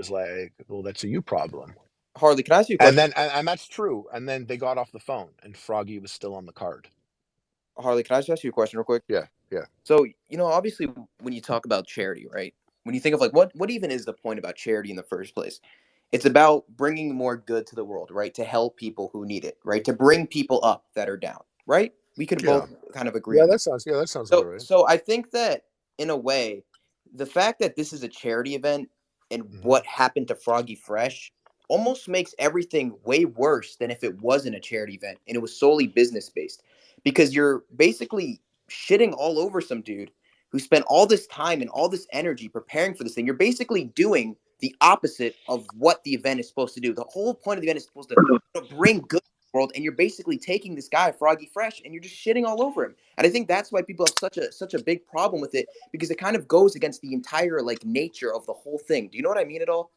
was like, well, that's a you problem. Harley, can I ask you a And question? then, and that's true. And then they got off the phone, and Froggy was still on the card. Harley, can I just ask you a question real quick? Yeah, yeah. So, obviously, when you talk about charity, right? When you think of like what even is the point about charity in the first place? It's about bringing more good to the world, right? To help people who need it, right? To bring people up that are down, right? We could Yeah. both kind of agree Yeah, on that. that sounds about So, right. so I think that in a way, the fact that this is a charity event and Mm-hmm. what happened to Froggy Fresh almost makes everything way worse than if it wasn't a charity event and it was solely business based, because you're basically shitting all over some dude who spent all this time and all this energy preparing for this thing. You're basically doing the opposite of what the event is supposed to do. The whole point of the event is supposed to bring good world, and you're basically taking this guy Froggy Fresh and you're just shitting all over him. And I think that's why people have such a big problem with it, because it kind of goes against the entire like nature of the whole thing. Do you know what I mean at all?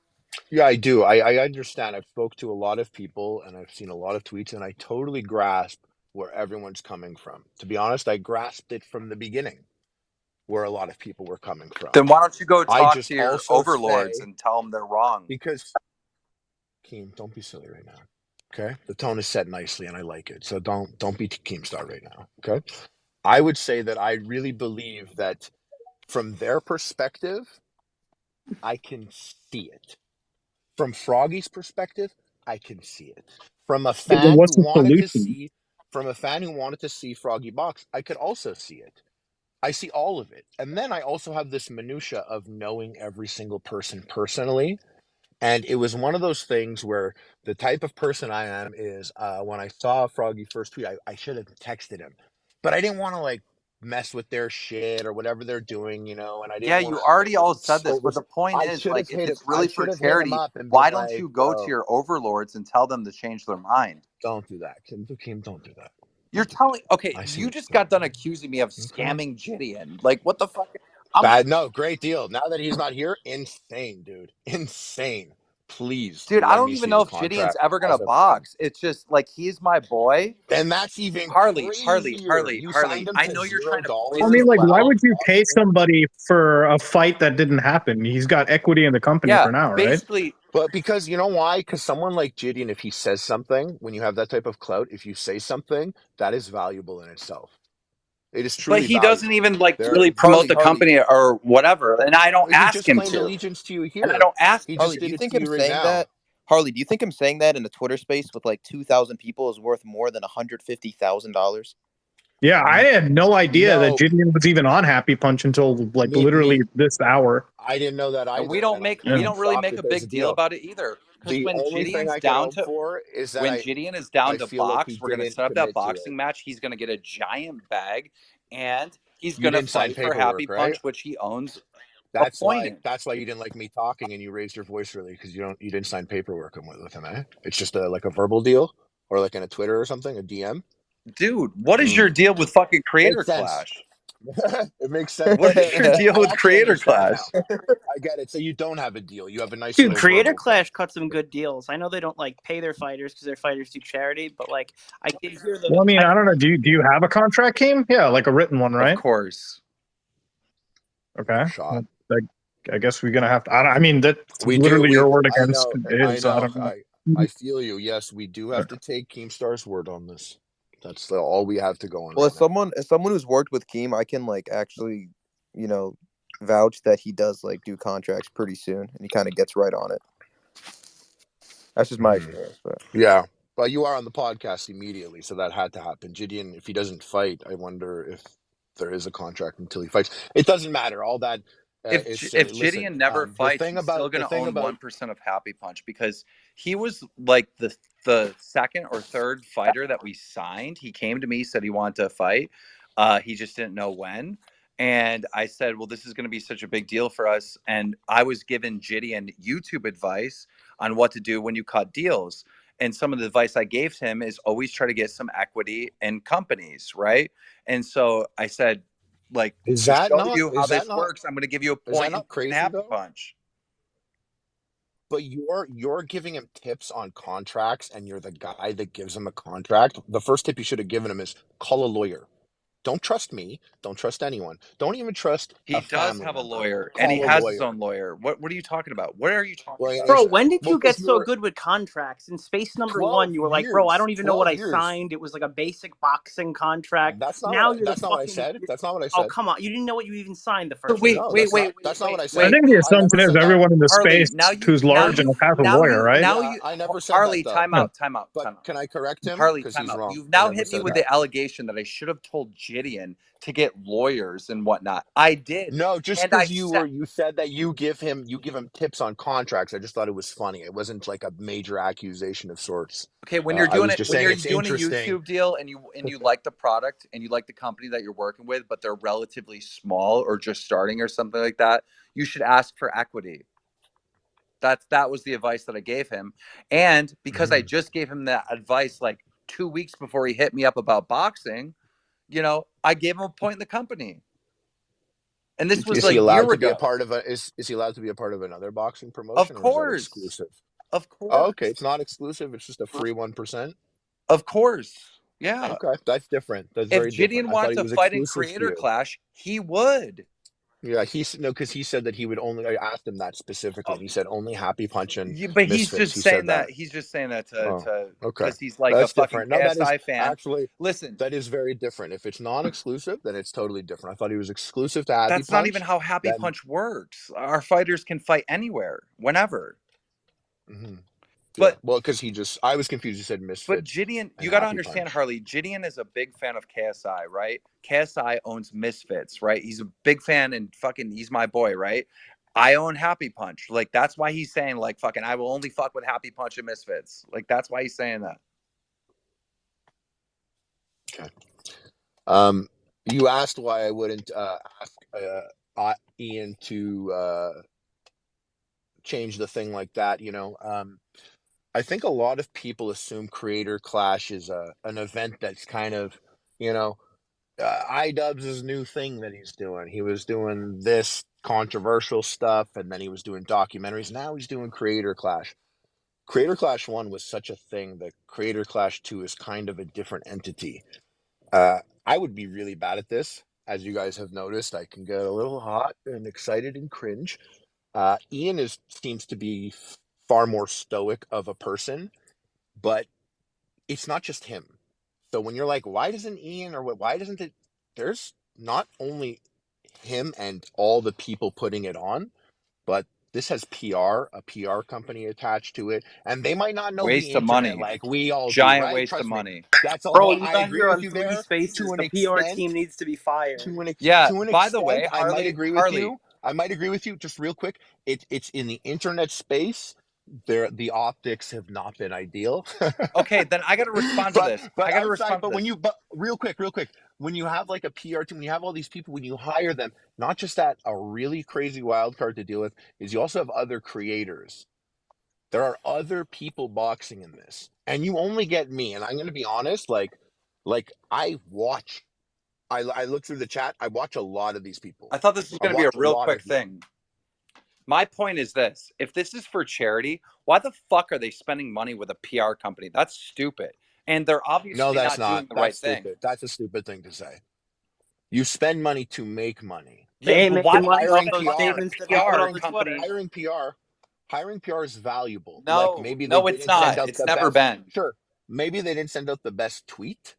Yeah, I do. I understand. I've spoke to a lot of people and I've seen a lot of tweets, and I totally grasp where everyone's coming from. To be honest, I grasped it from the beginning where a lot of people were coming from. Then why don't you go I talk just to your also overlords say, and tell them they're wrong? because Keem, don't be silly right now. Okay? The tone is set nicely and I like it. So don't be Keemstar right now. Okay? I would say that I really believe that from their perspective, I can see it. From Froggy's perspective, I can see it. From a Yeah, but fan who what's the wanted to solution? see, from a fan who wanted to see Froggy box, I could also see it. I see all of it. And then I also have this minutia of knowing every single person personally. And it was one of those things where the type of person I am is when I saw Froggy first tweet, I should have texted him. But I didn't want to like mess with their shit or whatever they're doing, and I Yeah, didn't want you already all said to this, but the point I is, should have like, if hit him. it's I really for should have hit him charity, up and been why don't like, you go to yo, your overlords and tell them to change their mind? don't do that. Kim, don't do that. You're Don't do that. telling, okay, I see you what just you're got done accusing me of doing. Okay. scamming Gideon. Like, what the fuck? I'm, Bad. No, great deal. Now that he's not here, insane, dude. Insane. Please dude, I let don't me even see know the if Gideon's contract ever gonna as a friend. box. It's just like he's my boy. And that's even Harley, Harley, crazier. Harley, You signed Harley. him I to know you're zero trying to I dollars poison mean, the like, while why well. would you pay boxing. somebody for a fight that didn't happen? He's got equity in the company Yeah, for now, right? basically, But because you know why? Because someone like Gideon, if he says something, when you have that type of clout, if you say something, that is valuable in itself. It is but truly he doesn't valuable. even like There, really promote Harley, the Harley, company or whatever, and I don't he ask just him claimed to, allegiance to you and I here. don't ask. He Harley, just do did you it think to him you right saying now. that? Harley, do you think him saying that in a Twitter space with like 2,000 people is worth more than $150,000? Yeah, I had no idea that No, Gideon was even on Happy Punch until like literally me, this hour. I didn't know that And we either, don't and I'm make Yeah. we and I'm don't really shocked make that a there's a big deal deal. about it either. Because The only thing I can hope for is that When Gideon is down I to feel like he box, we're gonna didn't set up that commit to it. boxing match. He's gonna get a giant bag, and he's You gonna didn't sign fight for Happy paperwork, right? Punch, which he owns a That's point why in. that's why you didn't like me talking and you raised your voice really because you didn't sign paperwork with him, eh? It's just like a verbal deal or like in a Twitter or something, a DM. Dude, what is your Mm. deal with fucking Crrator Makes sense. Clash? It makes sense. What is your deal I with actually Crrator understand Clash? now. I get it. So you don't have a deal. You have a nice Dude, little Creator verbal thing. Clash cut some good deals. I know they don't like pay their fighters because their fighters do charity, but like I did hear Well, I mean, I, I don't know. Do you have a contract, Keem? Yeah, like a written one, Of right? course. Okay. Shot. I guess we're gonna have to. I mean, that's We do. literally your word I against know. I his. I know. don't know. I feel you. Yes, we do have to take Keemstar's word on this. That's all we have to go on Well, right now. as someone who's worked with Keem, I can like actually, vouch that he does like do contracts pretty soon, and he kind of gets right on it. That's just my experience, but Yeah. But you are on the podcast immediately, so that had to happen. Gideon, if he doesn't fight, I wonder if there is a contract until he fights. It doesn't matter. All that is silly. If Listen, Gideon never the fights, thing he's still about gonna own the 1% of Happy Punch because he was like the second or third fighter that we signed. He came to me, said he wanted to fight. He just didn't know when. And I said, well, this is going to be such a big deal for us. And I was given Gideon YouTube advice on what to do when you cut deals. And some of the advice I gave him is always try to get some equity in companies, right? And so I said, like, is to that show not you how this works, I'm going to give you a is that point in not crazy Happy though? Punch. But you're giving him tips on contracts, and you're the guy that gives him a contract. The first tip you should have given him is call a lawyer. Don't trust me. Don't trust anyone. Don't even trust He a does family have a member. lawyer, and he Call a has his lawyer. own lawyer. What are you talking about? What are you talking Well, about? Bro, when did well, you because get so you're good with contracts? In Space Number 12 One, you were like, bro, I years. don't even know what 12 I years. signed. It was like a basic boxing contract. That's not what Now you're the that's not what I fucking. said. That's not what I Oh, said. come on. You didn't know what you even signed the So first wait, time. No, wait, wait, that's wait, not what wait, I I said. wait. think the I never assumption is said that. everyone in the Harley, space who's large and has a lawyer, right? Yeah, I never said that Harley, though. time Yeah. out, time out, But time out. can I correct him? Harley, Because time he's out. wrong. You've I now never hit me said with that. the allegation that I should have told Gideon to get lawyers and whatnot. I did, No, just and I because said, you said that you give him tips on contracts. I just thought it was funny. It wasn't like a major accusation of sorts. okay, I was just when saying you're it's doing a interesting. YouTube deal and you like the product and you like the company that you're working with, but they're relatively small or just starting or something like that, you should ask for equity. That was the advice that I gave him. And because I Mhm. just gave him that advice like 2 weeks before he hit me up about boxing, I gave him a point in the company. And this was Is he a allowed year to be a ago. part of is he allowed to be a part of another boxing Of promotion, or is that course. exclusive? Of Oh, okay, course. it's not exclusive. It's just a free 1%. Of course. Yeah. Okay, that's different. That's If very different. Gideon I thought wanted he to was fight in exclusive to Creator you. Clash, he would. Yeah, no, because he said that he would only. I asked him that specifically, Oh, and he said only Happy Punch and but Misfits. He said that. he's just saying that Oh, to okay. because he's like a That's fucking different. No, that is KSI fan. actually Listen, that is very different. If it's non-exclusive, then it's totally different. I thought he was exclusive to Happy that's not even Punch. how Happy Then, Punch works. Our fighters can fight anywhere, whenever. mhm. Yeah. But Well, because I was confused. You said But Misfits Gideon, and you got to Happy understand, Punch. Harley. Gideon is a big fan of KSI, right? KSI owns Misfits, right? He's a big fan and fucking, he's my boy, right? I own Happy Punch. Like, that's why he's saying, like, fucking, I will only fuck with Happy Punch and Misfits. Like, that's why he's saying that. Okay. You asked why I wouldn't ask Ian to change the thing like that. I think a lot of people assume Creator Clash is an event that's kind of, you know, iDubbbz' new thing that he's doing. He was doing this controversial stuff, and then he was doing documentaries. Now he's doing Creator Clash. Creator Clash 1 was such a thing that Creator Clash 2 is kind of a different entity. I would be really bad at this. As you guys have noticed, I can get a little hot and excited and cringe. Ian seems to be far more stoic of a person, but it's not just him. So when you're like, why doesn't Ian, or why doesn't it? There's not only him and all the people putting it on, but this has a PR company attached to it, and they might not know the Waste of internet money. like we all do, Giant right? waste of Trust me, money. that's a Bro, whole. you I got agree here with on you three there spaces. to an The PR team extent. needs to be fired. Yeah. To an By the extent, way, I might Harley, agree with Harley, you. I might agree with you. Just real quick, it's in the internet space. The optics have not been ideal. okay, then I got to respond to but this. I but got to outside, respond to but this. real quick, when you have like a PR team, when you have all these people, when you hire them, not just that, a really crazy wild card to deal with is you also have other creators. There are other people boxing in this, and you only get me. And I'm going to be honest, like I look through the chat. I watch a lot of these people. I thought this was I going to be a watch a real lot quick of them. thing. My point is this: if this is for charity, why the fuck are they spending money with a PR company? That's stupid. And they're No, obviously that's not not. doing the That's right thing. stupid. That's a stupid thing to say. You spend money to make money. They Yeah, ain't but why making would money you off Hiring spend those money PR, on statements a that they put PR on hiring the company? Twitter. hiring PR is valuable. Like No, maybe they no, it's didn't send not. out It's the never best. been. Sure, maybe they didn't send out the best tweet,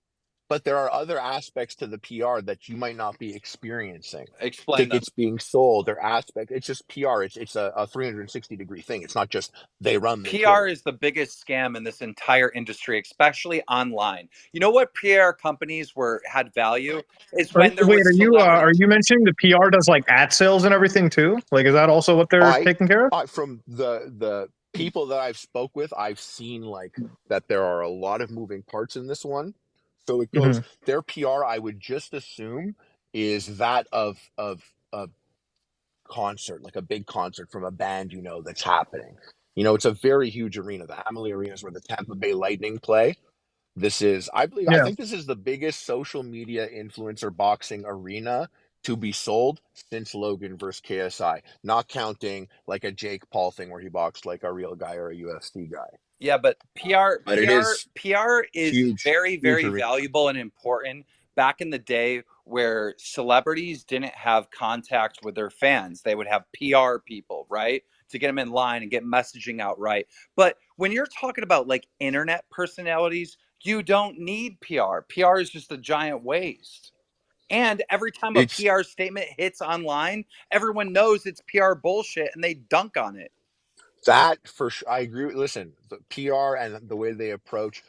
but there are other aspects to the PR that you might not be experiencing. Explain them. Tickets being sold, their aspect. It's just PR. It's a 360-degree thing. It's not just they run the PR Twitter. is the biggest scam in this entire industry, especially online. You know what PR companies had value is when there Wait, was are celebrity. you mentioning the PR does like ad sales and everything too? Like, is that also what they're I, taking care of? I from the people that I've spoke with, I've seen like that there are a lot of moving parts in this one. So it goes Hmm. their PR. I would just assume is that of a concert, like a big concert from a band that's happening. It's a very huge arena. The Amalie Arena is where the Tampa Bay Lightning play. I Yeah. think this is the biggest social media influencer boxing arena to be sold since Logan versus KSI, not counting like a Jake Paul thing where he boxed like a real guy or a UFC guy. Yeah, but But it is PR is huge, very, huge very arena. valuable and important. Back in the day where celebrities didn't have contact with their fans. They would have PR people, right, to get them in line and get messaging out right. But when you're talking about like internet personalities, you don't need PR. PR is just a giant waste. And every time a It's PR statement hits online, everyone knows it's PR bullshit and they dunk on it. that for sure. I agree. Listen, the PR and the way they approach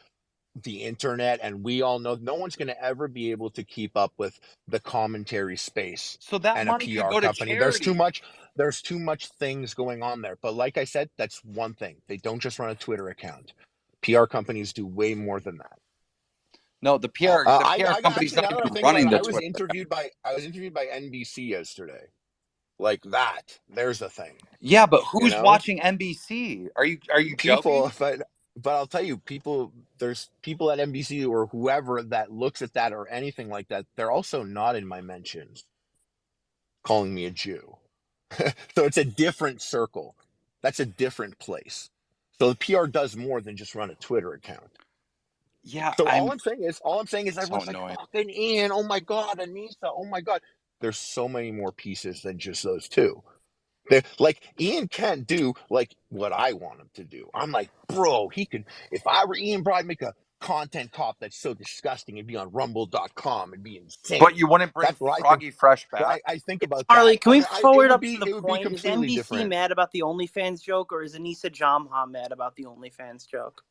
the internet, and we all know no one's going to ever be able to keep up with the commentary space So that and a money could PR go to company. There's too charity. much. There's too much things going on there. But like I said, that's one thing. They don't just run a Twitter account. PR companies do way more than that. No, the PR I got company's actually, not now that I'm even thinking about running it, the Twitter. I was interviewed by NBC yesterday. Like that. There's the thing. Yeah, but You who's know, watching NBC? Are you people, joking? but I'll tell you, people. There's people at NBC or whoever that looks at that or anything like that. They're also not in my mentions, calling me a Jew. So it's a different circle. That's a different place. So the PR does more than just run a Twitter account. Yeah, So I'm all I'm saying is so everyone's like, annoying. fucking Ian, oh my God, Anissa, oh my God. There's so many more pieces than just those two. Like Ian can't do like what I want him to do. I'm like, bro, he could. If I were Ian, bro, I'd make a content cop that's so disgusting. It'd be on Rumble.com. It'd be But insane. you wouldn't bring That's what I think. Froggy Fresh back? I think about Harley, that. can we It forward would up to be the point? Is completely NBC different. mad about the OnlyFans joke, or is Anissa Jon-Bon mad about the OnlyFans joke?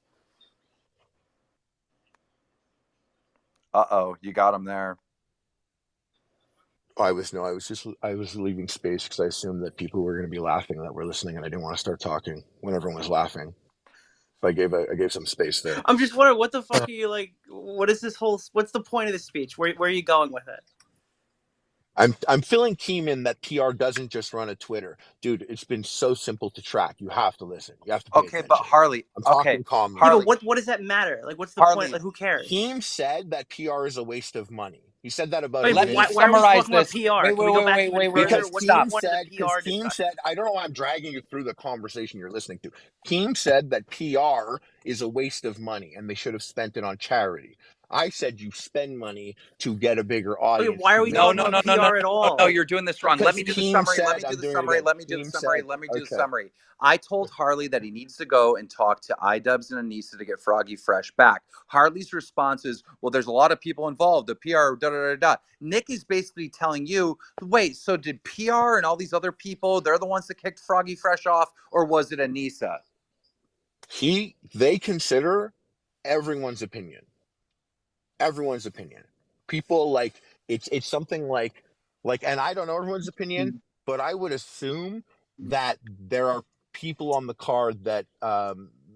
Uh-oh, you got him there. I was leaving space because I assumed that people were going to be laughing that were listening, and I didn't want to start talking when everyone was laughing. So I gave some space there. I'm just wondering, what the fuck are you like? What is this whole? What's the point of the speech? Where are you going with it? I'm filling Keem in that PR doesn't just run a Twitter. Dude, it's been so simple to track. You have to listen. You have to pay Okay, but attention. Harley, I'm okay, talking calmly Yeah, now. but Harley, what does that matter? Like, what's the point? Harley, Like, who cares? Keem said that PR is a waste of money. He said that about a Okay, but let me minute why are ago. we summarize talking about this. PR? Wait, Can wait, we go wait, back wait, even wait, wait, further? Because wait. What's the Stop. point of the PR Keem discussion? said, I don't know why I'm dragging you through the conversation you're listening to. Keem said that PR is a waste of money and they should have spent it on charity. I said you spend money to get a bigger Okay, audience why to are we No, make talking no, about no, money. no, no, PR at no, no, all? you're doing this wrong. Let Because me do the Keem summary. Let said, me do I'm the doing it summary. again. Let me do the Keem summary. said, Let me do the okay. summary. I told Harley that he needs to go and talk to iDubbbz and Anissa to get Froggy Fresh back. Harley's response is, well, there's a lot of people involved. The PR, da da da da. Nick is basically telling you, wait, so did PR and all these other people, they're the ones that kicked Froggy Fresh off, or was it Anissa? They consider everyone's opinion. Everyone's opinion. People like it's something like, and I don't know everyone's opinion, but I would assume that there are people on the card that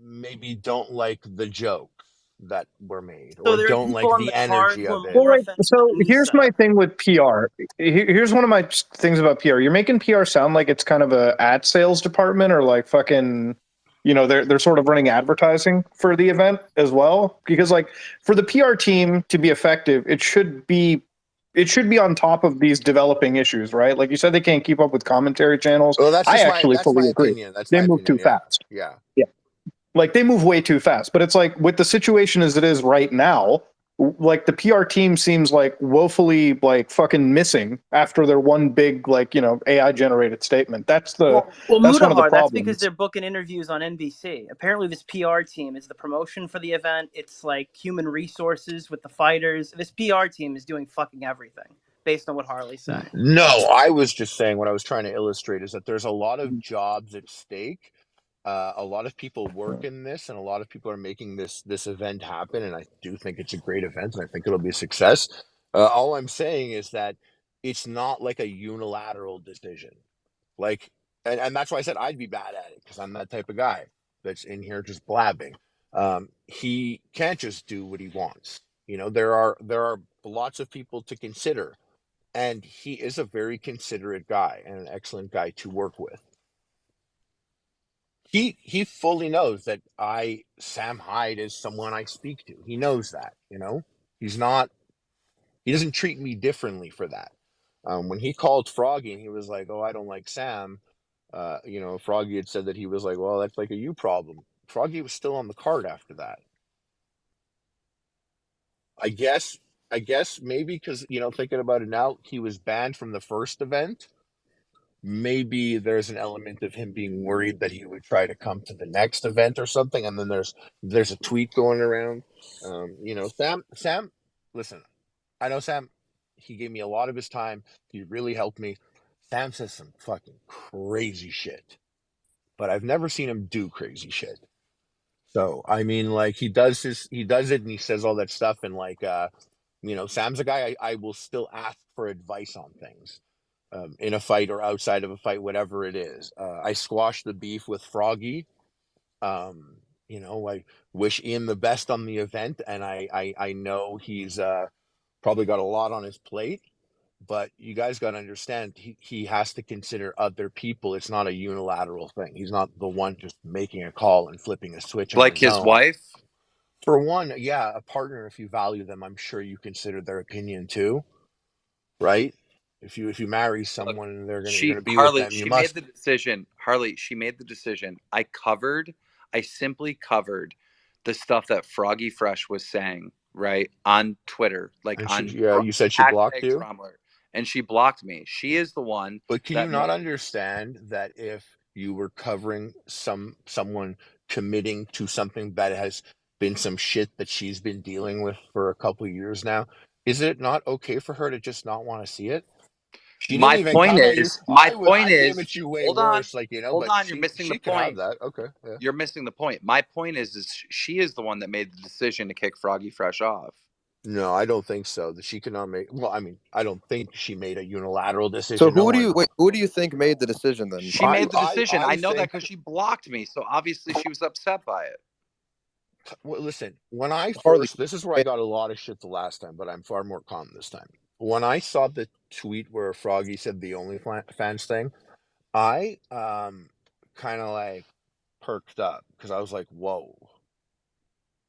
maybe don't like the jokes that were made So or there are don't people like on the the card energy who of are it. Well, more like, offended so than here's Anissa. my thing with PR. Here's one of my things about PR. You're making PR sound like it's kind of a ad sales department or like fucking, they're sort of running advertising for the event as well. Because like for the PR team to be effective, it should be on top of these developing issues, right? Like you said, they can't keep up with commentary channels. Well, I actually that's my fully agree. opinion. That's They my move opinion. too Yeah, fast. yeah. Yeah. Like they move way too fast. But it's like with the situation as it is right now, like the PR team seems like woefully like fucking missing after their one big like AI generated statement. That's Well, that's one of the Mudahar, that's because problems. they're booking interviews on NBC. Apparently, this PR team is the promotion for the event. It's like human resources with the fighters. This PR team is doing fucking everything, based on what Harley's saying. No, I was just saying what I was trying to illustrate is that there's a lot of jobs at stake. A lot of people work in this, and a lot of people are making this event happen. And I do think it's a great event, and I think it'll be a success. All I'm saying is that it's not like a unilateral decision. Like, and that's why I said I'd be bad at it because I'm that type of guy that's in here just blabbing. He can't just do what he wants. There are lots of people to consider, and he is a very considerate guy and an excellent guy to work with. He fully knows that Sam Hyde is someone I speak to. He knows that, He's not he doesn't treat me differently for that. When he called Froggy and he was like, "Oh, I don't like Sam," Froggy had said that he was like, "Well, that's like a you problem." Froggy was still on the card after that. I guess I guess maybe because, thinking about it now, he was banned from the first event. Maybe there's an element of him being worried that he would try to come to the next event or something. And then there's a tweet going around. Sam, listen, I know Sam. He gave me a lot of his time. He really helped me. Sam says some fucking crazy shit, but I've never seen him do crazy shit. So I mean, like he does it, and he says all that stuff, and like Sam's a guy I will still ask for advice on things, in a fight or outside of a fight, whatever it is. I squashed the beef with Froggy. Um, I wish Ian the best on the event, and I know he's probably got a lot on his plate. But you guys got to understand, he has to consider other people. It's not a unilateral thing. He's not the one just making a call and flipping a switch on Like his his own. wife. For one, yeah, a partner, if you value them, I'm sure you consider their opinion too, right? If you marry Look, someone and you're she gonna be with Harley, them, you she made must. the decision. Harley, she made the decision. I simply covered the stuff that Froggy Fresh was saying, right, on Twitter, like And on yeah, you said she blocked hashtag you. Trumler, and she blocked me. She is the one But can you that not made. understand that if you were covering someone committing to something that has been some shit that she's been dealing with for a couple of years now, is it not okay for her to just not want to see it? She didn't My even point come at you. is, my I point came is, at you way hold on, worse, hold but on, you're missing the she could have point. that. Okay, yeah. You're missing the point. My point is she is the one that made the decision to kick Froggy Fresh off. No, I don't think so. That she could not make. Well, I mean, I don't think she made a unilateral So decision. No one. who do you think made the decision then? She made the decision. I I know that think. because she blocked me. So obviously she was upset by it. Well, listen, when I Harley. first, this is where I got a lot of shit the last time, but I'm far more calm this time. When I saw the tweet where Froggy said the OnlyFans thing, I kind of like perked up because I was like, whoa,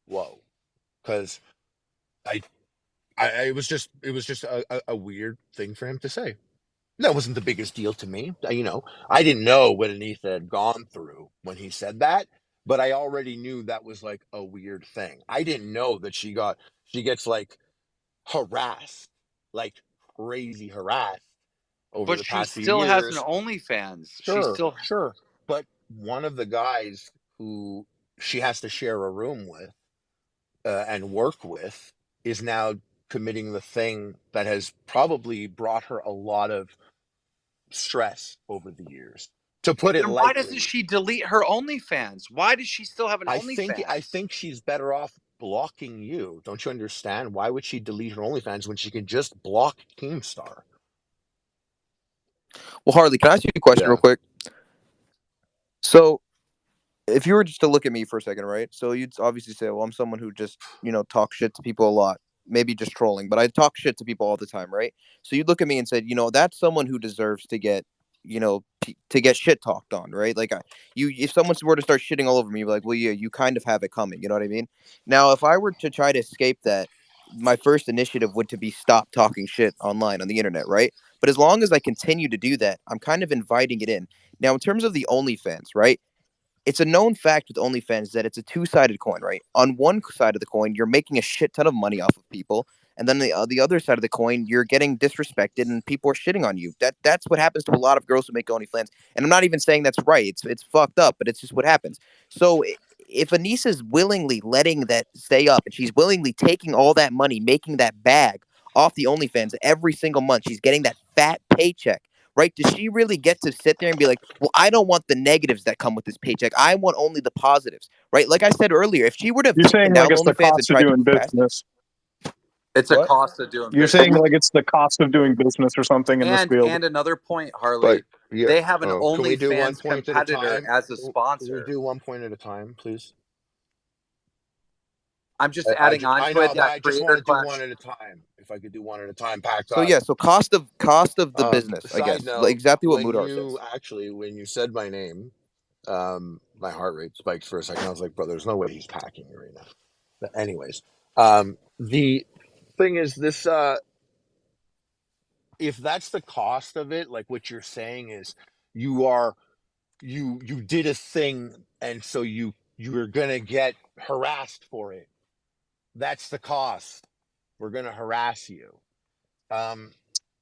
whoa, because I, it was just a weird thing for him to say. That wasn't the biggest deal to me. I didn't know what Anita had gone through when he said that, but I already knew that was like a weird thing. I didn't know that she gets like harassed, like crazy harassed over But the she past few still has an years. OnlyFans. She Sure, still. sure. But one of the guys who she has to share a room with, and work with, is now committing the thing that has probably brought her a lot of stress over the years, to put it Then why doesn't lightly. she delete her OnlyFans? Why does she still have an I OnlyFans? think she's better off blocking you. Don't you understand? Why would she delete her OnlyFans when she can just block Keemstar? Well, Harley, can I ask you a question real Yeah. quick? So, if you were just to look at me for a second, right? So you'd obviously say, "Well, I'm someone who just, talks shit to people a lot, maybe just trolling, but I talk shit to people all the time, right?" So you'd look at me and said, "That's someone who deserves to get, to get shit talked on, right?" Like, if someone were to start shitting all over me, you'd be like, "Well, yeah, you kind of have it coming." You know what I mean? Now, if I were to try to escape that, my first initiative would to be stop talking shit online on the internet, right? But as long as I continue to do that, I'm kind of inviting it in. Now, in terms of the OnlyFans, right? It's a known fact with OnlyFans that it's a two-sided coin, right? On one side of the coin, you're making a shit ton of money off of people, and then the other side of the coin, you're getting disrespected and people are shitting on you. That's what happens to a lot of girls who make OnlyFans. And I'm not even saying that's right. It's fucked up, but it's just what happens. So if Anissa's willingly letting that stay up and she's willingly taking all that money, making that bag off the OnlyFans every single month, she's getting that fat paycheck, right? Does she really get to sit there and be like, well, I don't want the negatives that come with this paycheck. I want only the positives, right? Like I said earlier, if she were to have You're taken saying like down it's the OnlyFans and cost of tried to doing move past it, business. It's a what? cost of doing You're business. saying like it's the cost of doing business or something in this field. And another point, But Harley, yeah, they have an can we do one OnlyFans point at a competitor time? as a Can we sponsor. do one point at a time, please? I'm just adding on I to know, it but that I just want Creator to do one Clash. at a time. If I could do one at a time, pack So talk. yeah, so cost of the business, I Side guess, like note: exactly what when Mudar you says. when you said my name, my heart rate spiked for a second. I was like, bro, there's no way he's packing me right now. But anyways, the thing is this: if that's the cost of it, like what you're saying is, you are you did a thing, and so you're gonna get harassed for it. That's the cost, We're going to harass you.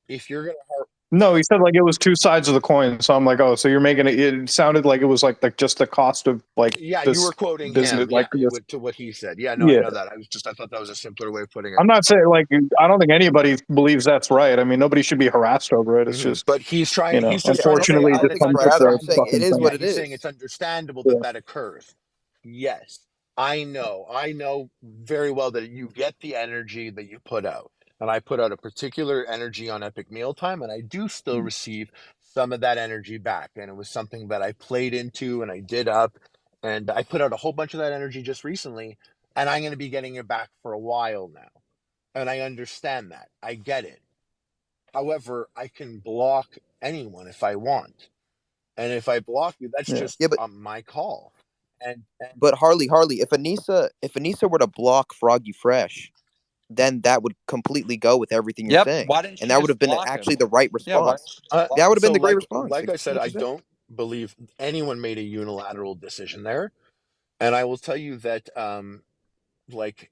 If you're going to No, he said like it was two sides of the coin. So I'm like, oh, so you're making it. It sounded like it was like just the cost of like yeah, you were this quoting business, him, like yeah, this. to what he said. Yeah, no, I Yeah, know that. I thought that was a simpler way of putting it. I'm not saying like I don't think anybody believes that's right. I mean, nobody should be harassed over it. It's just But he's trying. He's just trying to say, unfortunately, I it don't just think it's comes right with either. the I'm saying fucking it is thing. what yeah, it he's saying is. it's understandable Yeah. that occurs. Yes, I know very well that you get the energy that you put out, and I put out a particular energy on Epic Mealtime, and I do still receive some of that energy back, and it was something that I played into and I did up, and I put out a whole bunch of that energy just recently, and I'm going to be getting it back for a while now, and I understand that. I get it. However, I can block anyone if I want. And if I block you, that's Yeah. just Yeah, but my call. And Harley, if Anissa were to block Froggy Fresh, then that would completely go with everything you're Yep. saying, Why didn't and she that would just have been block actually him? the right Yeah. Why? response. That would have been so the great response. like I said, What I you said. don't believe anyone made a unilateral decision there. And I will tell you that like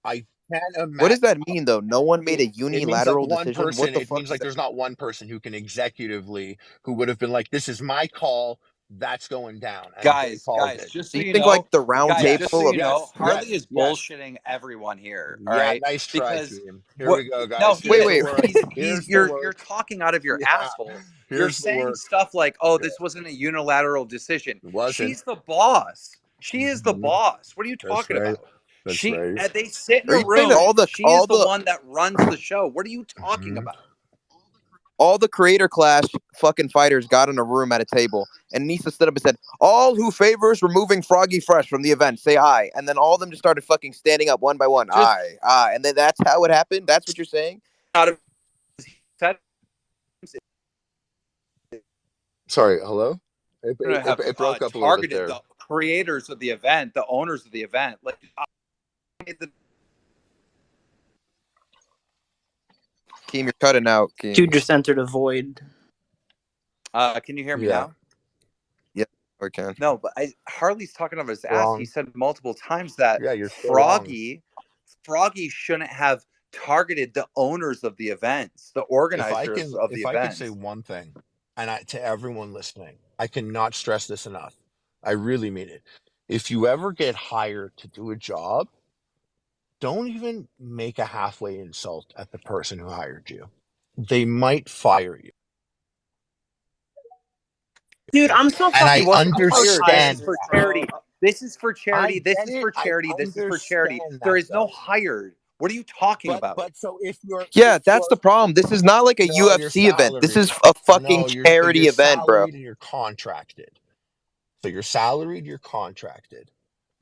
I can't What imagine does that mean, though? No one made a it means like unilateral one decision. What person, the it fuck means does like that? there's not one person who can executively who would have been like, this is my call, that's going down. And they Guys, called it. just So so you you think know, like the round guys, just so table Yes, you of know, yes, Harley yes, is yes. bullshitting everyone here. All Yeah, right, nice try, because team. Here what? we go, No, guys. he Here's wait, the is. wait. work. He's Here's the you're work. talking out of your Yeah. asshole. You're Here's the saying work. stuff like, "Oh, Yeah. this wasn't a unilateral decision." It wasn't. She's the boss. She is the Mhm. boss. What are you That's talking right. about? That's right. They sit in Are a you saying that room. She is the one that runs the show. What are you talking Mhm. about? all the Creator Clash fucking fighters got in a room at a table, and Nisa stood up and said, "All who favors removing Froggy Fresh from the event, say aye." And then all of them just started fucking standing up one by one, Just aye, aye. And then that's how it happened. That's what you're saying. out of Sorry, hello? to have It broke up a little bit targeted there. the creators of the event, the owners of the event. Like, Keem, you're cutting out, Keem. Dude just entered a void. can you hear me Yeah. now? Yeah, we can. No, but Harley's talking out of his ass. Wrong. He said multiple times that Yeah, you're still wrong. Froggy shouldn't have targeted the owners of the events, the organizers of the If I could say events. one thing, and to everyone listening, I cannot stress this enough. I really mean it. If you ever get hired to do a job, don't even make a halfway insult at the person who hired you. They might fire you. Dude, I'm so And fucking He I wasn't fired. This is understand for that. charity. This is for I charity. This get is it. for I charity. This is for charity. understand There that is no though. hired. What are you talking about? But so if you're Yeah, that's the problem. This is not like a no, you're UFC event. This is salaried. a fucking No, charity you're event, bro. salaried and you're contracted. So you're salaried, you're contracted.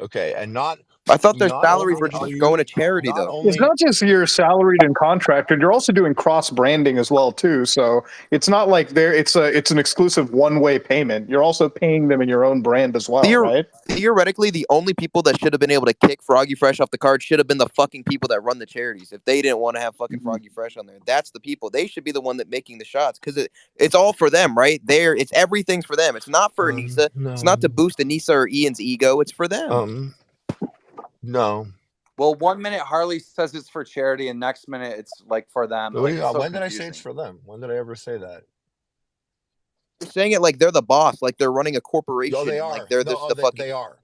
Okay, and I thought their not salaries only were are just going you to charity, not though. It's only not just you're salaried and contracted. You're also doing cross branding as well too. So it's not like it's an exclusive one way payment. You're also paying them in your own brand as well, right? Theoretically, the only people that should have been able to kick Froggy Fresh off the card should have been the fucking people that run the charities. If they didn't want to have fucking Froggy Fresh on there, that's the people. They should be the one that making the shots because it's all for them, right? It's everything's for them. It's not for Anissa. no. It's not to boost Anissa or Ian's ego. It's for them. No. Well, 1 minute Harley says it's for charity, and next minute it's like for them. Like, it's so When did I say confusing. it's for them? When did I ever say that? You're saying it like they're the boss, like they're running a corporation. No, they are. Like they're the fucking. They are.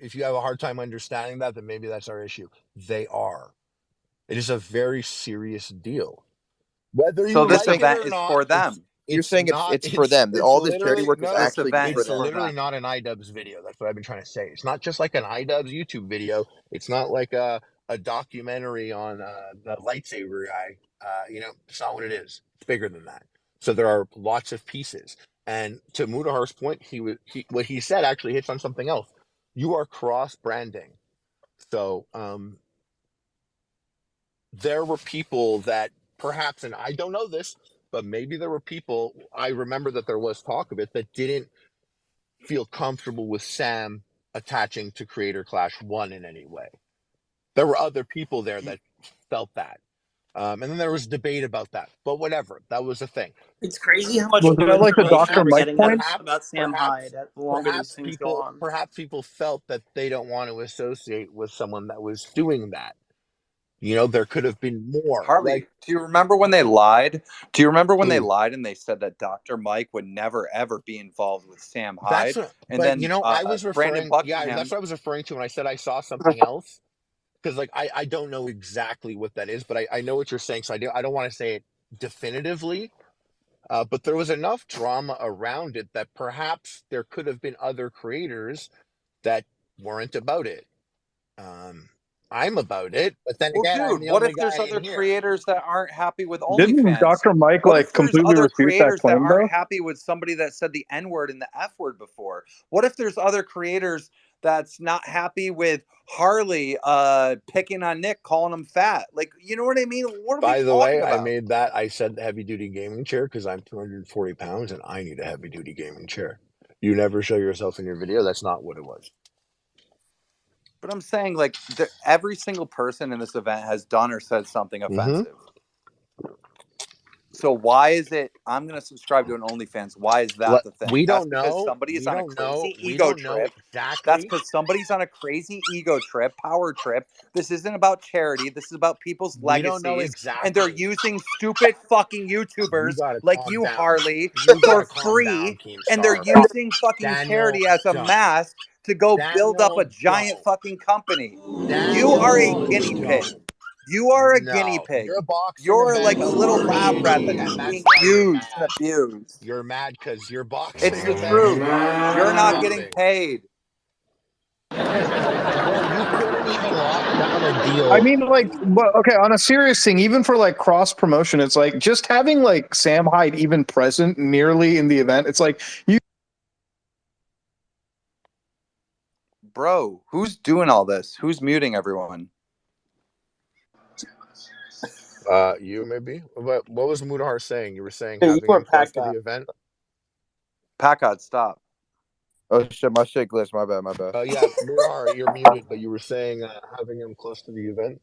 If you have a hard time understanding that, then maybe that's our issue. They are. It is a very serious deal. Whether So you this like event it or is not, for them. You're saying it's for them. It's All this charity literally work is no. This actually event for is It's them. for literally them. not an iDubbbz video. That's what I've been trying to say. It's not just like an iDubbbz YouTube video. It's not like a documentary on the lightsaber guy. It's not what it is. It's bigger than that. So there are lots of pieces. And to Mudahar's point, what he said actually hits on something else. You are cross branding. So there were people that perhaps, and I don't know this, but maybe there were people, I remember that there was talk of it, that didn't feel comfortable with Sam attaching to Creator Clash 1 in any way. There were other people there that felt that. And then there was debate about that. But whatever, that was a thing. It's crazy how much Was that like the information Dr. we're Mike getting point? about Sam Hyde the longer these things go on. Perhaps people felt that they don't want to associate with someone that was doing that. There could have been more. Harley, do you remember when they lied? Do you remember when they Ooh. lied and they said that Dr. Mike would never ever be involved with Sam That's Hyde? And but then I was Brandon referring, yeah, Buckingham. that's what I was referring to when I said I saw something else. Because I don't know exactly what that is, but I know what you're saying. So I don't want to say it definitively. But there was enough drama around it that perhaps there could have been other creators that weren't about it. I'm about it, but then Well, again, I'm dude, the what only if there's guy in other here. creators that aren't happy with Didn't OnlyFans? Dr. Mike What if there's completely other refute that creators that claim aren't though? happy with somebody that said the N word and the F word before? What if there's other creators that's not happy with Harley picking on Nick, calling him fat? Like, you know what I mean? What are we By the way, talking I about? made that. I said heavy duty gaming chair because I'm 240 pounds and I need a heavy duty gaming chair. You never show yourself in your video. That's not what it was. But I'm saying, like, every single person in this event has done or said something offensive. So why is it I'm going to subscribe to an OnlyFans? Why is that the thing? We That's don't because know. somebody is We on a don't know. crazy We ego don't know trip. That's exactly. because somebody's on a crazy ego trip, power trip. This isn't about charity. This is about people's We don't know legacies. And they're exactly. using stupid fucking You YouTubers gotta like calm you, down. Harley, You for gotta calm down, free. And they're Keemstar. using fucking Daniel, charity as a don't. mask to go build up a Daniel, giant don't. fucking company. You are a Daniel, guinea pig. don't. You are a guinea No, pig. your boxing You're event like a is little already lab rat itchy, that's and that's being why you're used and mad. abused. You're mad because your It's boxing the event is truth. already You're not getting popping. paid. Well, you couldn't even lock down a I deal. mean, like, but okay, on a serious thing, even for like cross promotion, it's like just having like Sam Hyde even present nearly in the event. It's like you. Bro, who's doing all this? Who's muting everyone? You maybe. What was Mudahar saying? You were saying Hey, you having were him close packed to the that. event. Packard, stop. Oh shit, my shit glitched. My bad, my bad. Yeah, Mudahar, you're muted, but you were saying having him close to the event.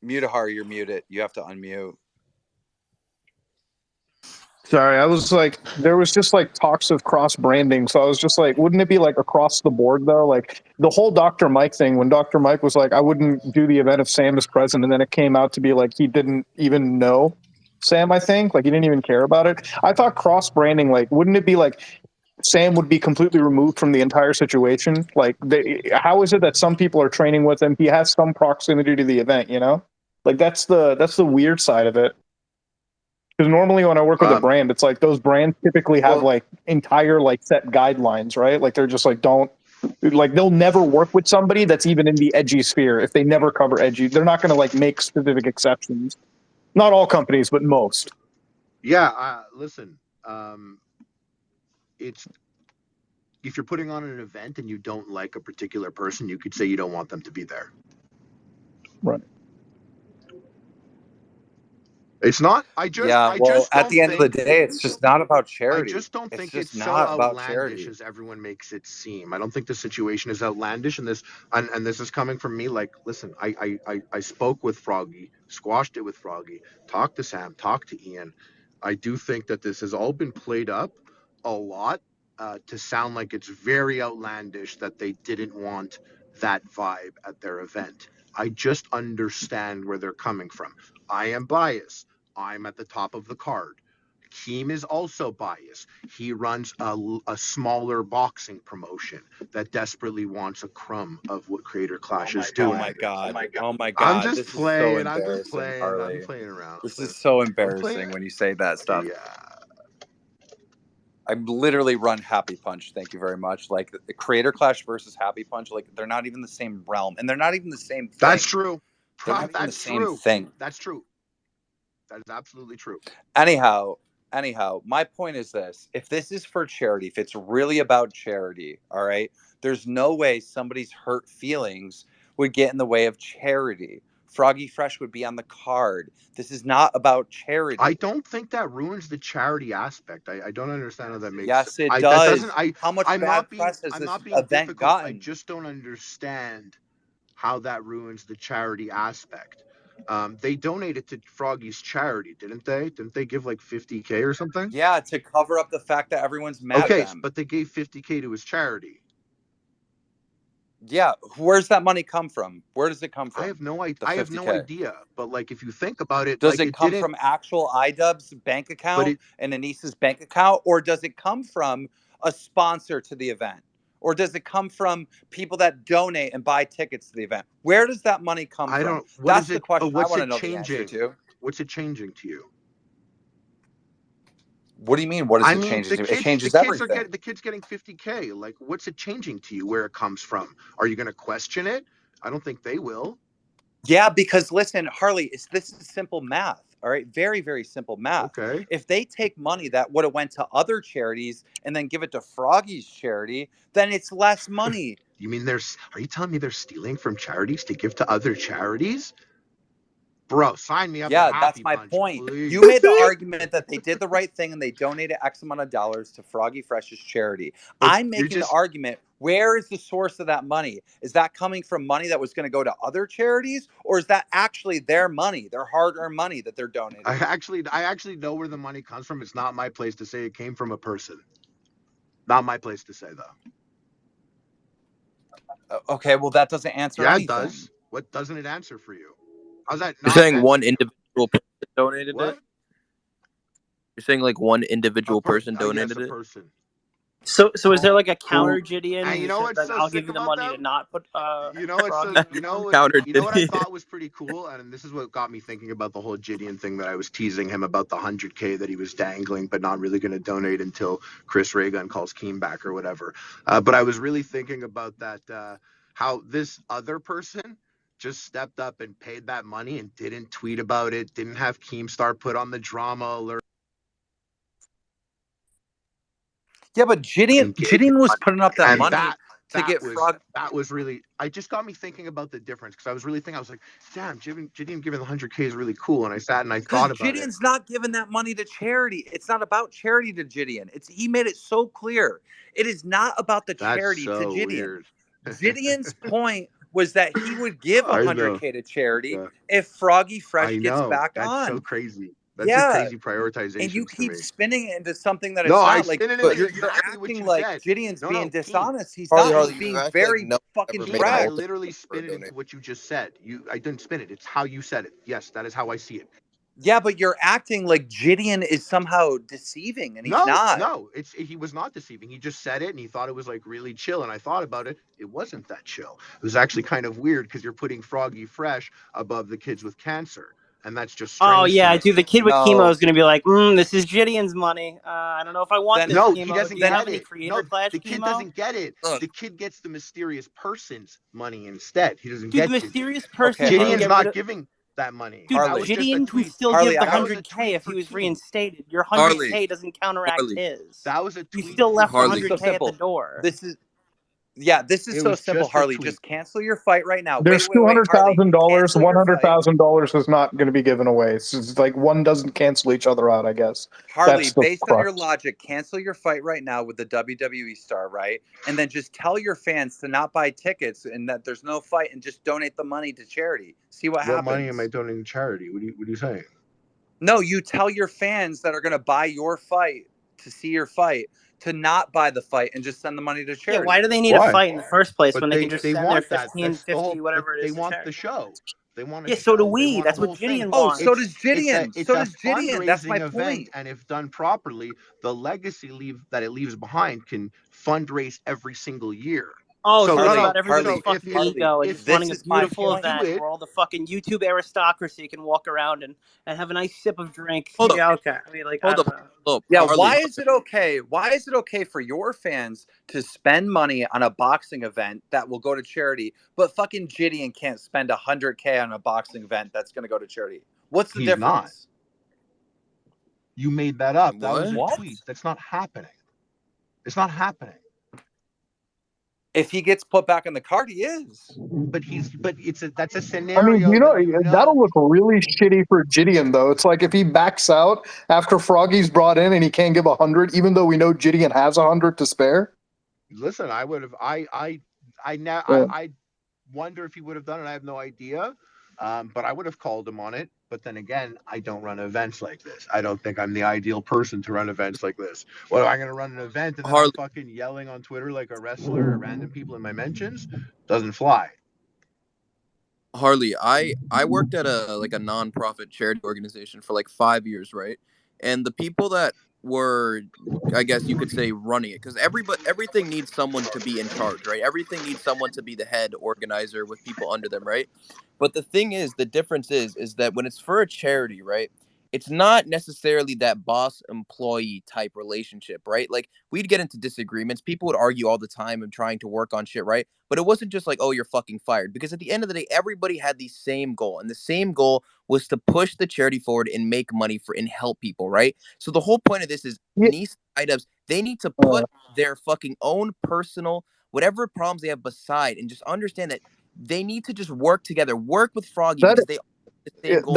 Mutahar, you're muted. You have to unmute. Sorry, I was like, there was just like talks of cross branding. So I was just like, wouldn't it be like across the board though? Like the whole Dr. Mike thing, when Dr. Mike was like, I wouldn't do the event if Sam is present. And then it came out to be like, he didn't even know Sam, I think. Like he didn't even care about it. I thought cross branding, like, wouldn't it be like Sam would be completely removed from the entire situation? Like, how is it that some people are training with him? He has some proximity to the event, you know? Like that's the weird side of it. Because normally when I work with a brand, it's like those brands typically have like entire like set guidelines, right? Like they're just like they'll never work with somebody that's even in the edgy sphere if they never cover edgy. They're not going to like make specific exceptions. Not all companies, but most. Yeah, listen. It's if you're putting on an event and you don't like a particular person, you could say you don't want them to be there. Right. It's not. I Well, just at don't the end of the think. day, it's just not about I charity. just don't It's think it's just so not about outlandish charity. as everyone makes it seem. I don't think the situation is outlandish, and this is coming from me. Like, listen, I spoke with Froggy, squashed it with Froggy, talked to Sam, talked to Ian. I do think that this has all been played up a lot to sound like it's very outlandish that they didn't want that vibe at their event. I just understand where they're coming from. I am biased. I'm at the top of the card. Keem is also biased. He runs a smaller boxing promotion that desperately wants a crumb of what Crrator Clash is Oh doing. my god. Oh my I'm god. just This is so playing. I'm just embarrassing, playing. I'm Harley. playing around. This is so I'm playing. embarrassing when you say that stuff. Yeah. I literally run Happy Punch. Thank you very much. Like the Creator Clash versus Happy Punch, like they're not even the same realm, and they're not even the same thing. That's true. They're not even the That's same true. thing. That's true. That is absolutely true. Anyhow, my point is this: if this is for charity, if it's really about charity, all right, there's no way somebody's hurt feelings would get in the way of charity. Froggy Fresh would be on the card. This is not about charity. I don't think that ruins the charity aspect. I don't understand how that makes. Yes, it That does. doesn't. How much I'm bad not being. press has I'm this not being event difficult. I gotten? just don't understand how that ruins the charity aspect. They donated to Froggy's charity, didn't they? Didn't they give like 50K or something? Yeah, to cover up the fact that everyone's mad at Okay, them. but they gave 50K to his charity. Yeah, where's that money come from? Where does it come from? I have no idea. The I have no 50K. idea. But like, if you think about it, Does like it it come didn't. from actual iDubbbz's bank But account and Anissa's bank account, or does it come from a sponsor to the event? Or does it come from people that donate and buy tickets to the event? Where does that money come I from? don't. What That's is the it? question I What's want to it know the answer changing? to. What's it changing to you? What do you mean? What does I it mean, change? It changes everything. the kids getting 50K. Like, what's it changing to you? Where it comes from? Are you going to question it? I don't think they will. Yeah, because listen, Harley, this is simple math. All right, very, very simple math. Okay. If they take money that would have went to other charities and then give it to Froggy's charity, then it's less money. You mean are you telling me they're stealing from charities to give to other charities? Bro, sign me up for Yeah, Happy that's my Bunch, point. You please. made the argument that they did the right thing and they donated X amount of dollars to Froggy Fresh's charity. But I'm you're making the just argument, where is the source of that money? Is that coming from money that was going to go to other charities, or is that actually their money, their hard-earned money that they're donating? I actually know where the money comes from. It's not my place to say it came from a person. Not my place to say though. Okay, well that doesn't answer Yeah, it anything. does. What doesn't it answer for you? How's that You're not saying one answer? individual person donated it? What? You're saying like one A individual person yes, donated a it? person. So is there like a counter Who? Gideon And you who know said what's like so I'll give sick you the about money to them? not put You know what's so Froggy you know Counter you know what I Gideon. thought was pretty cool, and this is what got me thinking about the whole Gideon thing that I was teasing him about the 100K that he was dangling, but not really going to donate until Chris Ray Gun calls Keem back or whatever. But I was really thinking about that how this other person just stepped up and paid that money and didn't tweet about it, didn't have Keemstar put on the drama alert. Yeah, but And gave him Gideon was money. putting up that And money to get Frog. that was really I just got me thinking about the difference because I was really thinking I was like, damn, Gideon giving the 100K is really cool. And I sat and I Because thought about it. Gideon's not giving that money to charity. It's not about charity to Gideon. He made it so clear. It is not about the That's charity to so Gideon. weird. Gideon's point was that he would give I know. 100K to charity Yeah. if Froggy I Fresh gets know. back That's so on. crazy. That's a Yeah, crazy and you prioritization to keep me. spinning it into something that No, it's I not. Like spin it But into you're exactly what acting you like said. Gideon's being Keem. dishonest. He's Harley, not. Harley, He's you being act like very no one fucking ever Keem, made a I direct. multiple literally for a spin it into donation. what you just said. I didn't spin it. It's how you said it. Yes, that is how I see it. Yeah, but you're acting like Gideon is somehow deceiving, and he's not. No, he was not deceiving. He just said it and he thought it was like really chill. And I thought about it. It wasn't that chill. It was actually kind of weird because you're putting Froggy Fresh above the kids with cancer. And that's just Oh strange to yeah, me. dude, the kid with chemo No, is gonna be like, this is Gideon's money. I don't know if I want then this No, he chemo. Do doesn't you have get any it. creator No, clash the kid chemo? doesn't get it. Look, The kid gets the mysterious person's money instead. He doesn't Dude, the get Gideon. mysterious okay, person didn't Gideon's Harley. get rid not of. giving that money. Dude, That Harley. was just a Gideon can tweet. still Harley, give the I That got was a 100K tweet if for he was Keem. reinstated. Your Harley, 100K doesn't counteract Harley. his. That was a You tweet still for left the Harley, Keem. so 100K at the simple. door. This is It so was simple, just a Harley. tweet. Just cancel your fight right now. There's Wait, Harley. $200,000. Cancel your fight. $100,000 is not going to be given away. It's like one doesn't cancel each other out, I guess. Harley, That's the based on your crux. logic, cancel your fight right now with the WWE star, right? And then just tell your fans to not buy tickets and that there's no fight and just donate the money to charity. See what What happens. money am I donating to charity? What are you saying? No, you tell your fans that are going to buy your fight to see your fight to not buy the fight and just send the money to Yeah, charity. why do they need a Why? fight in the first place But when they can just they send their want that. 15, That's the 50, whole. But whatever it they is to want the charity? show. They want a Yeah, so do show. They we. want a That's what whole thing. Gideon Oh, wants. so does Gideon. It's So a does Gideon. That's my fundraising event, point. and if done properly, the legacy that it leaves behind can fundraise every single year. Oh, So so it's Harley, about everybody's So Harley, fucking Harley, ego and just this wanting a is my beautiful you point. do event it, where all the fucking YouTube aristocracy can walk around and have a nice sip of drink. Hold up, Yeah, okay. I mean, like, I hold don't up, know. hold up. Yeah, Harley, why is it okay? Why is it okay for your fans to spend money on a boxing event that will go to charity, but fucking Gideon can't spend 100K on a boxing event that's going to go to charity? What's the he's not. difference? You made that up. That was a what? tweet. That's not happening. It's not happening. If he gets put back on the card, he is. But that's a I mean, scenario that that'll look really shitty for Gideon, though. It's like if he backs out after Froggy's brought in and he can't give 100, even though we know Gideon has 100 to spare. Listen, I would have. Yeah. I wonder if he would have done it. I have no idea. But I would have called him on it. But then again, I don't run events like this. I don't think I'm the ideal person to run events like this. What am I going to run an event and then I'm Harley, fucking yelling on Twitter like a wrestler or random people in my mentions? Doesn't fly. Harley, I worked at a nonprofit charity organization for like 5 years, right? And the people that were, I guess you could say, running it, because everything needs someone to be in charge, right? Everything needs someone to be the head organizer with people under them, right? But the thing is, the difference is that when it's for a charity, right? It's not necessarily that boss employee type relationship, right? Like we'd get into disagreements. People would argue all the time and trying to work on shit, right? But it wasn't just like, oh, you're fucking fired. Because at the end of the day, everybody had the same goal. And the same goal was to push the charity forward and make money for and help people, right? So the whole point of this is Yeah, niche items, they need to put their fucking own personal, whatever problems they have beside, and just understand that they need to just work together, work with Froggy that because they all have the same goal.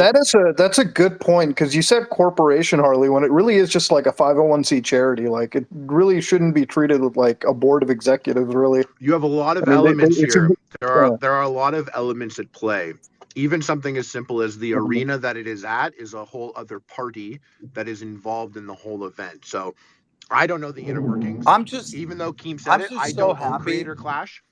that's a good point because you said corporation, Harley, when it really is just like a 501c charity. Like it really shouldn't be treated like a board of executives. Really, You have a lot I of mean, elements it's a here. yeah. There are a lot of elements at play. Even something as simple as the Mhm. arena that it is at is a whole other party that is involved in the whole event. So I don't know the inner workings. I'm just Even though Keem said I'm it, just I so don't own happy. Creator Clash.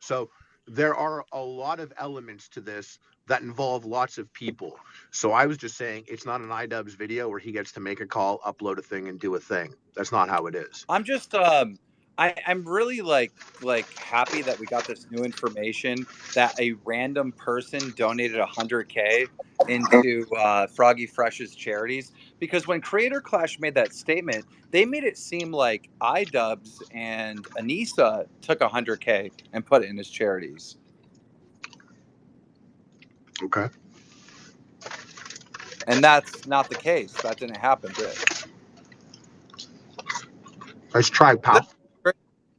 So there are a lot of elements to this that involve lots of people. So I was just saying it's not an iDubbbz video where he gets to make a call, upload a thing, and do a thing. That's not how it is. I'm just I'm really like happy that we got this new information that a random person donated 100K into Froggy Fresh's charities, because when Creator Clash made that statement, they made it seem like iDubbbz and Anissa took 100K and put it in his charities. Okay. And that's not the case. That didn't happen, did it? Let's try, pal. That's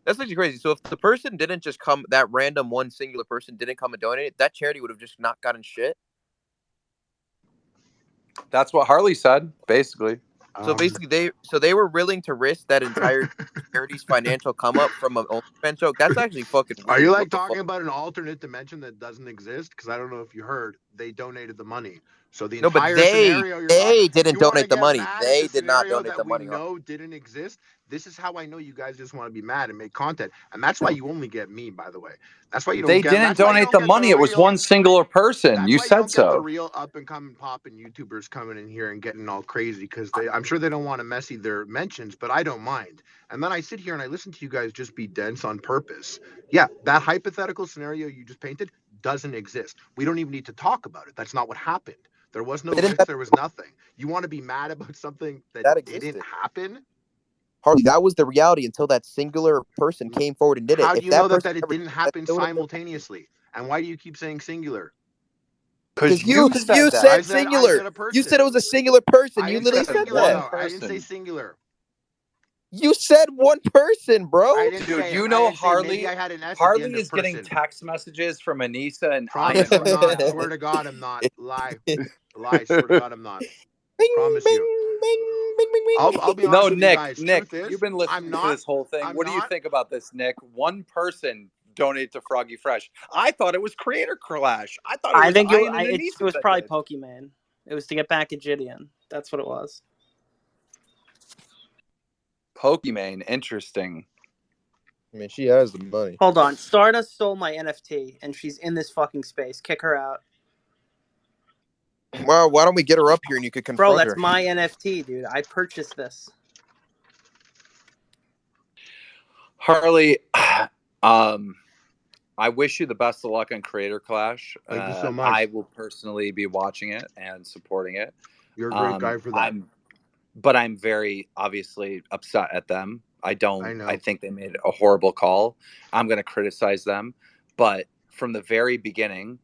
that's actually crazy. So if the person didn't just come, that random one singular person didn't come and donate it, that charity would have just not gotten shit. That's what Harley said, basically. So basically, they were willing to risk that entire charity's financial come up from an OnlyFans joke. That's actually fucking Are you weird. like What the fuck? talking about an alternate dimension that doesn't exist? Because I don't know if you heard, they donated the money. So the No, but entire scenario you're talking, they didn't you want to donate the get money. mad at the They did not scenario donate that the we money. know didn't exist. This is how I know you guys just want to be mad and make content, and that's why you only get me, by the way. That's why you don't They get. didn't That's why you donate don't the get the money. It was real. one singular person. That's You why you said don't get the so. real up and coming popping YouTubers coming in here and getting all crazy because I'm sure they don't want to messy their mentions, but I don't mind. And then I sit here and I listen to you guys just be dense on purpose. Yeah, that hypothetical scenario you just painted doesn't exist. We don't even need to talk about it. That's not what happened. There was no They didn't. risk. There was nothing. You want to be mad about something that That didn't existed. happen? Harley, that was the reality until that singular person came forward and did it. How do If you know that that person it never didn't did that, happen they would have never. simultaneously? And why do you keep saying singular? Because Because you you said that. I said said I singular. said a You person. said it was a singular person. I You didn't say literally Said said singular that. one though. I didn't say person. singular. You said one person, I bro. didn't Dude, say you I know didn't say maybe Harley I had an S at the Harley end of is getting person. text messages from Anissa and Promise Iman I'm right not. now. Swear to God I'm not. Lie. Lie. Swear to God I'm not. Bing, Promise bing, you. bing, bing, bing, I'll be bing. honest No, with you guys. Nick, Truth is, you've been I'm listening to not. this whole thing. I'm What do you not. think about this, Nick? One person donated to Froggy Fresh. I thought it was Creator Clash. I thought it I was think Ian and it Anissa was that probably did. Pokemon. It was to get back at Gideon. That's what it was. Pokemon, interesting. I mean, she has the money. Hold on. Stardust stole my NFT, and she's in this fucking space. Kick her out. Well, why don't we get her up here and you could Bro, confront that's her? my NFT, dude. I purchased this. Harley, I wish you the best of luck on Creator Clash. Thank you so much. I will personally be watching it and supporting it. You're a great guy for that. But I'm very obviously upset at them. I know. think they made a horrible call. I'm going to criticize them. But from the very beginning,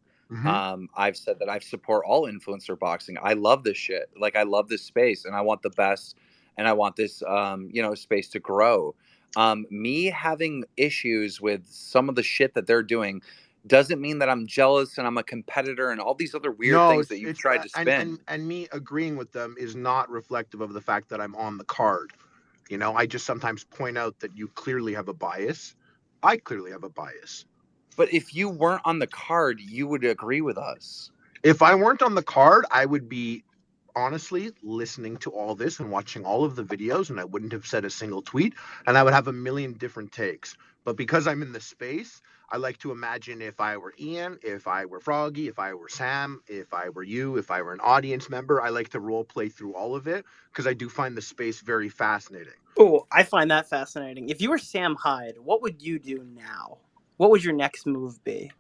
I've said that I support all influencer boxing. I love this shit. Like, I love this space and I want the best and I want this, space to grow. Me having issues with some of the shit that they're doing doesn't mean that I'm jealous and I'm a competitor and all these other weird things that you've tried to spin. And me agreeing with them is not reflective of the fact that I'm on the card. You know, I just sometimes point out that you clearly have a bias. I clearly have a bias. But if you weren't on the card, you would agree with us. If I weren't on the card, I would be honestly listening to all this and watching all of the videos, and I wouldn't have said a single tweet, and I would have a million different takes. But because I'm in the space, I like to imagine if I were Ian, if I were Froggy, if I were Sam, if I were you, if I were an audience member, I like to role play through all of it because I do find the space very fascinating. Oh, I find that fascinating. If you were Sam Hyde, what would you do now? What would your next move be?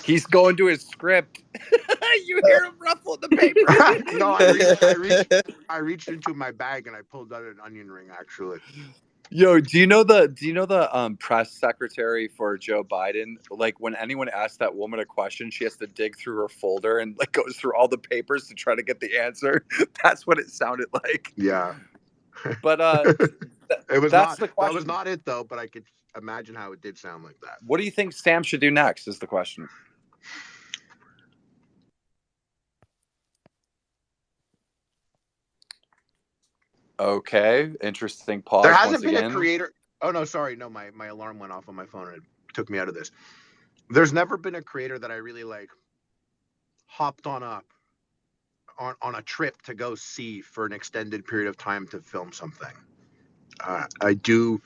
He's going to his script. You hear him ruffle the paper. No, I reached into my bag and I pulled out an onion ring. Actually, Yo, do you know the press secretary for Joe Biden? Like when anyone asks that woman a question, she has to dig through her folder and like goes through all the papers to try to get the answer. That's what it sounded like. yeah. But It was that's not. the question. That was not it though. But I could imagine how it did sound like that. What do you think Sam should do next? Is the question. Okay, interesting pause. There hasn't once been again. a creator. Oh no, sorry, no, my alarm went off on my phone and it took me out of this. There's never been a creator that I really like hopped on a trip to go see for an extended period of time to film something. I do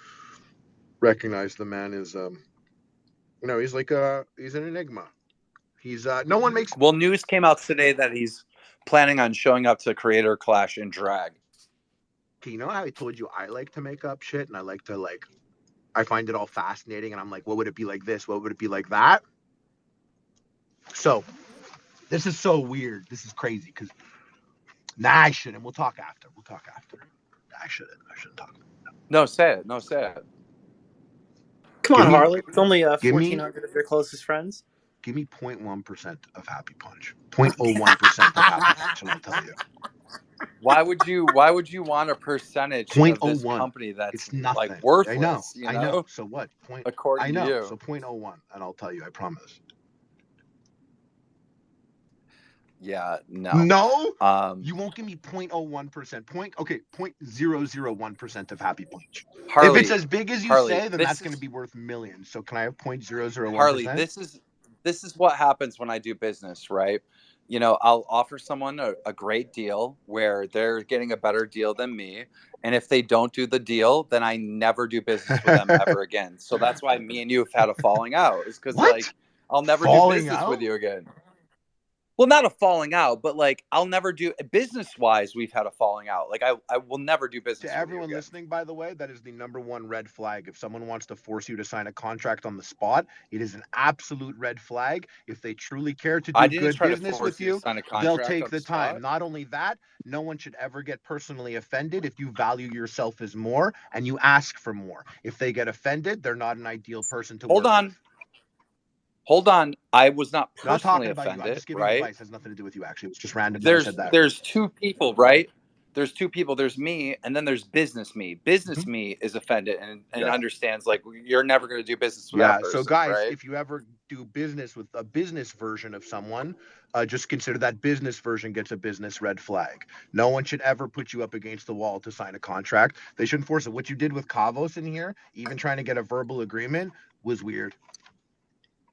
recognize the man is he's like he's an enigma. He's no one makes. Well, news came out today that he's planning on showing up to Creator Clash in drag. You know how I told you I like to make up shit and I like to I find it all fascinating and I'm like, what would it be like this? What would it be like that? So this is so weird. This is crazy because I shouldn't. We'll talk after. I shouldn't talk. No, say it. Come on, Harley. It's only give me- 1,400 of your closest friends. Give me 0.1% of Happy Punch. 0.01% of Happy Punch, and I'll tell you. Why would you want a percentage of this company that's It's nothing. like worthless? I know. So what? According to you. So 0.01, and I'll tell you. I promise. Yeah, no. No? You won't give me 0.01%. 0.001% of Happy Punch. Harley, if it's as big as you say, then that's going to be worth millions. So can I have 0.001%? Harley, this is what happens when I do business, right? You know, I'll offer someone a great deal where they're getting a better deal than me. And if they don't do the deal, then I never do business with them ever again. So that's why me and you have had a falling out. Is because like I'll never do business with you again. Well, not a falling out, but like I'll never do business-wise. We've had a falling out. Like I will never do business. To everyone listening, by the way, that is the #1 red flag. If someone wants to force you to sign a contract on the spot, it is an absolute red flag. If they truly care to do good business with you, they'll take the time. Not only that, no one should ever get personally offended if you value yourself as more and you ask for more. If they get offended, they're not an ideal person to work with. Hold on. I was not personally offended. You. I'm just giving advice. It has nothing to do with you, actually. It's just random. There's two people, right? There's two people. There's me, and then there's business me. Business me is offended and understands, like, you're never going to do business with that person. So, guys, right? if you ever do business with a business version of someone, just consider that business version gets a business red flag. No one should ever put you up against the wall to sign a contract. They shouldn't force it. What you did with Kavos in here, even trying to get a verbal agreement, was weird.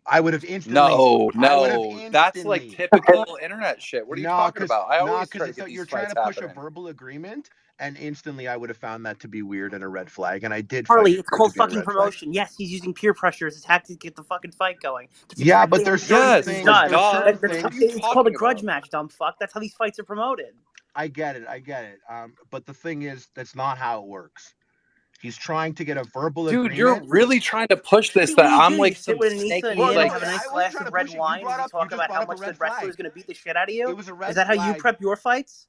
I would have instantly. No, that's like typical internet shit. What are you talking about? I always try to get these you're trying to push a verbal agreement, and instantly I would have found that to be weird and a red flag. And I did. Harley, it's called fucking promotion. Yes, he's using peer pressure as a tactic to get the fucking fight going. Yeah, but there's certain things. It's called a grudge match, dumb fuck. That's how these fights are promoted. I get it. But the thing is, that's not how it works. He's trying to get a verbal agreement. Dude, you're really trying to push this. That I'm like some snaky, like have a nice glass of red wine and talk about how much the wrestler is going to beat the shit out of you. It was a red Is that how you prep your fights?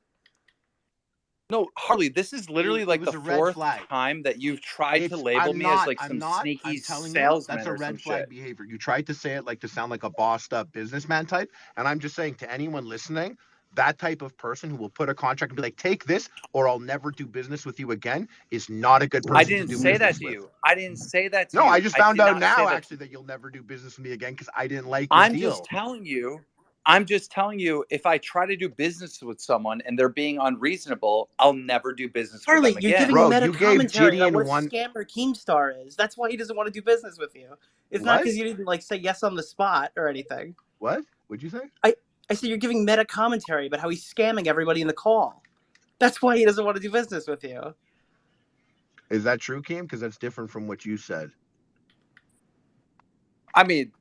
No, Harley, this is literally like the fourth time that you've tried to label me as like some sneaky salesman. That's a red flag behavior. You tried to say it like to sound like a bossed up businessman type, and I'm just saying to anyone listening, that type of person who will put a contract and be like, take this or I'll never do business with you again is not a good person. I didn't say that to you. I didn't say that to you. No, I just found out now actually that you'll never do business with me again because I didn't like the deal. I'm just telling you. I'm just telling you, if I try to do business with someone and they're being unreasonable, I'll never do business with Harley, them you're again. giving Bro, meta you gave commentary about Gideon what a one. scammer Keemstar is. That's why he doesn't want to do business with you. It's not What? because you didn't like say yes on the spot or anything. What? What'd you say? I said you're giving meta commentary about how he's scamming everybody in the call. That's why he doesn't want to do business with you. Is that true, Keem? Because that's different from what you said. I mean,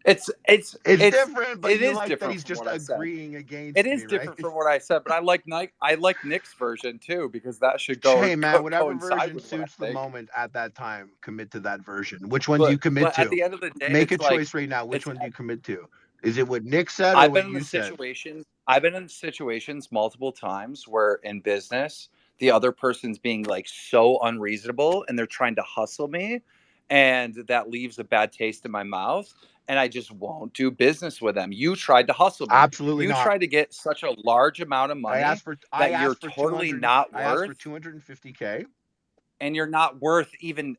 it's different, but it you is like that different he's from just what I said. agreeing against It me, is different right? from what I said, but I like Nick's version too, because that should go Hey, man, whatever coincide version with what I suits the think. moment at that time, commit to that version. Which one do you commit But at to? the end of the day, Make a it's like choice right now. Which it's. one do you commit to? Is it what Nick said or I've been what in you the said? situations. I've been in situations multiple times where in business the other person's being like so unreasonable and they're trying to hustle me, and that leaves a bad taste in my mouth. And I just won't do business with them. You tried to hustle me. Absolutely You not. tried to get such a large amount of money I that you're asked for totally 200. not I asked for worth, 250K. and you're not worth even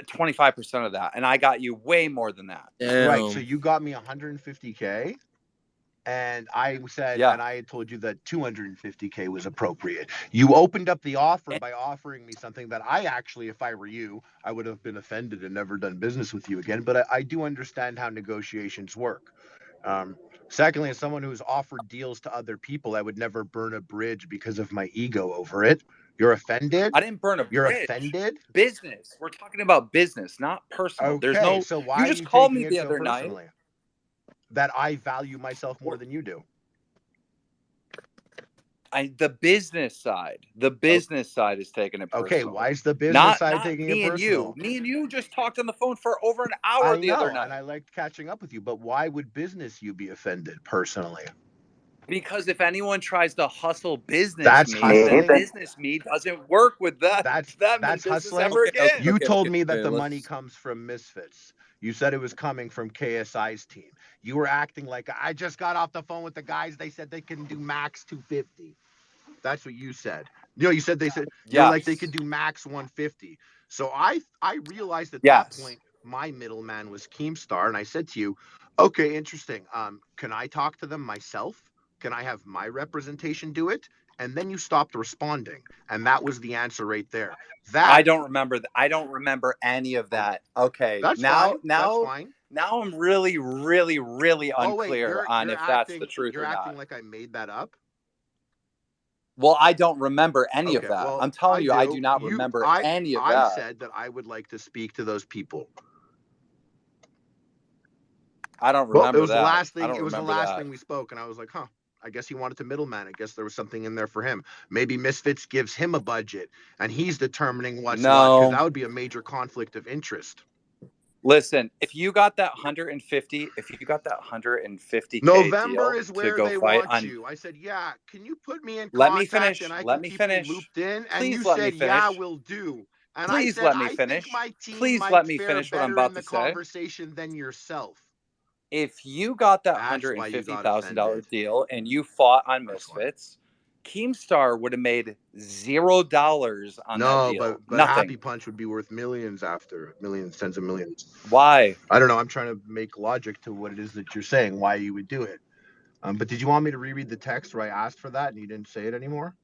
25% of that. And I got you way more than that. Damn. Right. So you got me 150K. And I said, Yeah. and I had told you that 250K was appropriate. You opened up the offer And by offering me something that I actually, if I were you, I would have been offended and never done business with you again. But I do understand how negotiations work. Secondly, as someone who's offered deals to other people, I would never burn a bridge because of my ego over it. You're offended? I didn't burn a You're bridge. offended? Business. We're talking about business, not personal. There's Okay, no. so why You are just you called taking me it the so other night. personally? That I value myself more Well, than you do. the business side. The business side is taking it Okay, personal. why is the business side Not taking it me and you. personal? Me and you just talked on the phone for over an hour I the other know, and night. I liked catching up with you, but why would business you be offended personally? Because if anyone tries to hustle business That's me, then hustling. business me doesn't work with them in That's business hustling. ever again. You told me that the money Let's. comes from Misfits. You said it was coming from KSI's team. You were acting like I just got off the phone with the guys. They said they can do max 250. That's what you said. You said you're like they Yes. could do max 150. So I realized at that Yes. point my middleman was Keemstar, and I said to you, okay, interesting. Can I talk to them myself? Can I have my representation do it? And then you stopped responding, and that was the answer right there. I That don't remember. I don't remember any of that. Okay, that's fine. That's now fine. I'm really, really, really Oh wait, unclear on if that's the truth you're or acting not. like I made that up. Well, I don't remember any of Okay, that. well I'm telling I you, I do do. not remember any of I that. said that I would like to speak to those people. I don't Well, it remember was the that. last I thing. don't It was the remember last that. thing we spoke, and I was like, "Huh." I guess he wanted to middleman. I guess there was something in there for him. Maybe Misfits gives him a budget, and he's determining what's what, because No. that would be a major conflict of interest. Listen, if you got that 150K November deal is to where go they fight want on, you. I said, "Yeah, can you put me in let me contact and finish. I Let can me keep you finish. looped in?" And you Please let me said, "Yeah, finish. we'll do." And I Please said, let me "I think finish. my team Please might let me fare finish what I'm better in about the to say. conversation than yourself." If you got that That's hundred why and you fifty got thousand dollar offended. deal and you fought on That's why. Misfits, Keemstar would have made $0 on that No, deal. but Happy Nothing. Punch would be worth millions after millions, tens of millions. Why? I don't know. I'm trying to make logic to what it is that you're saying, why you would do it. But did you want me to reread the text where I asked for that and you didn't say it anymore?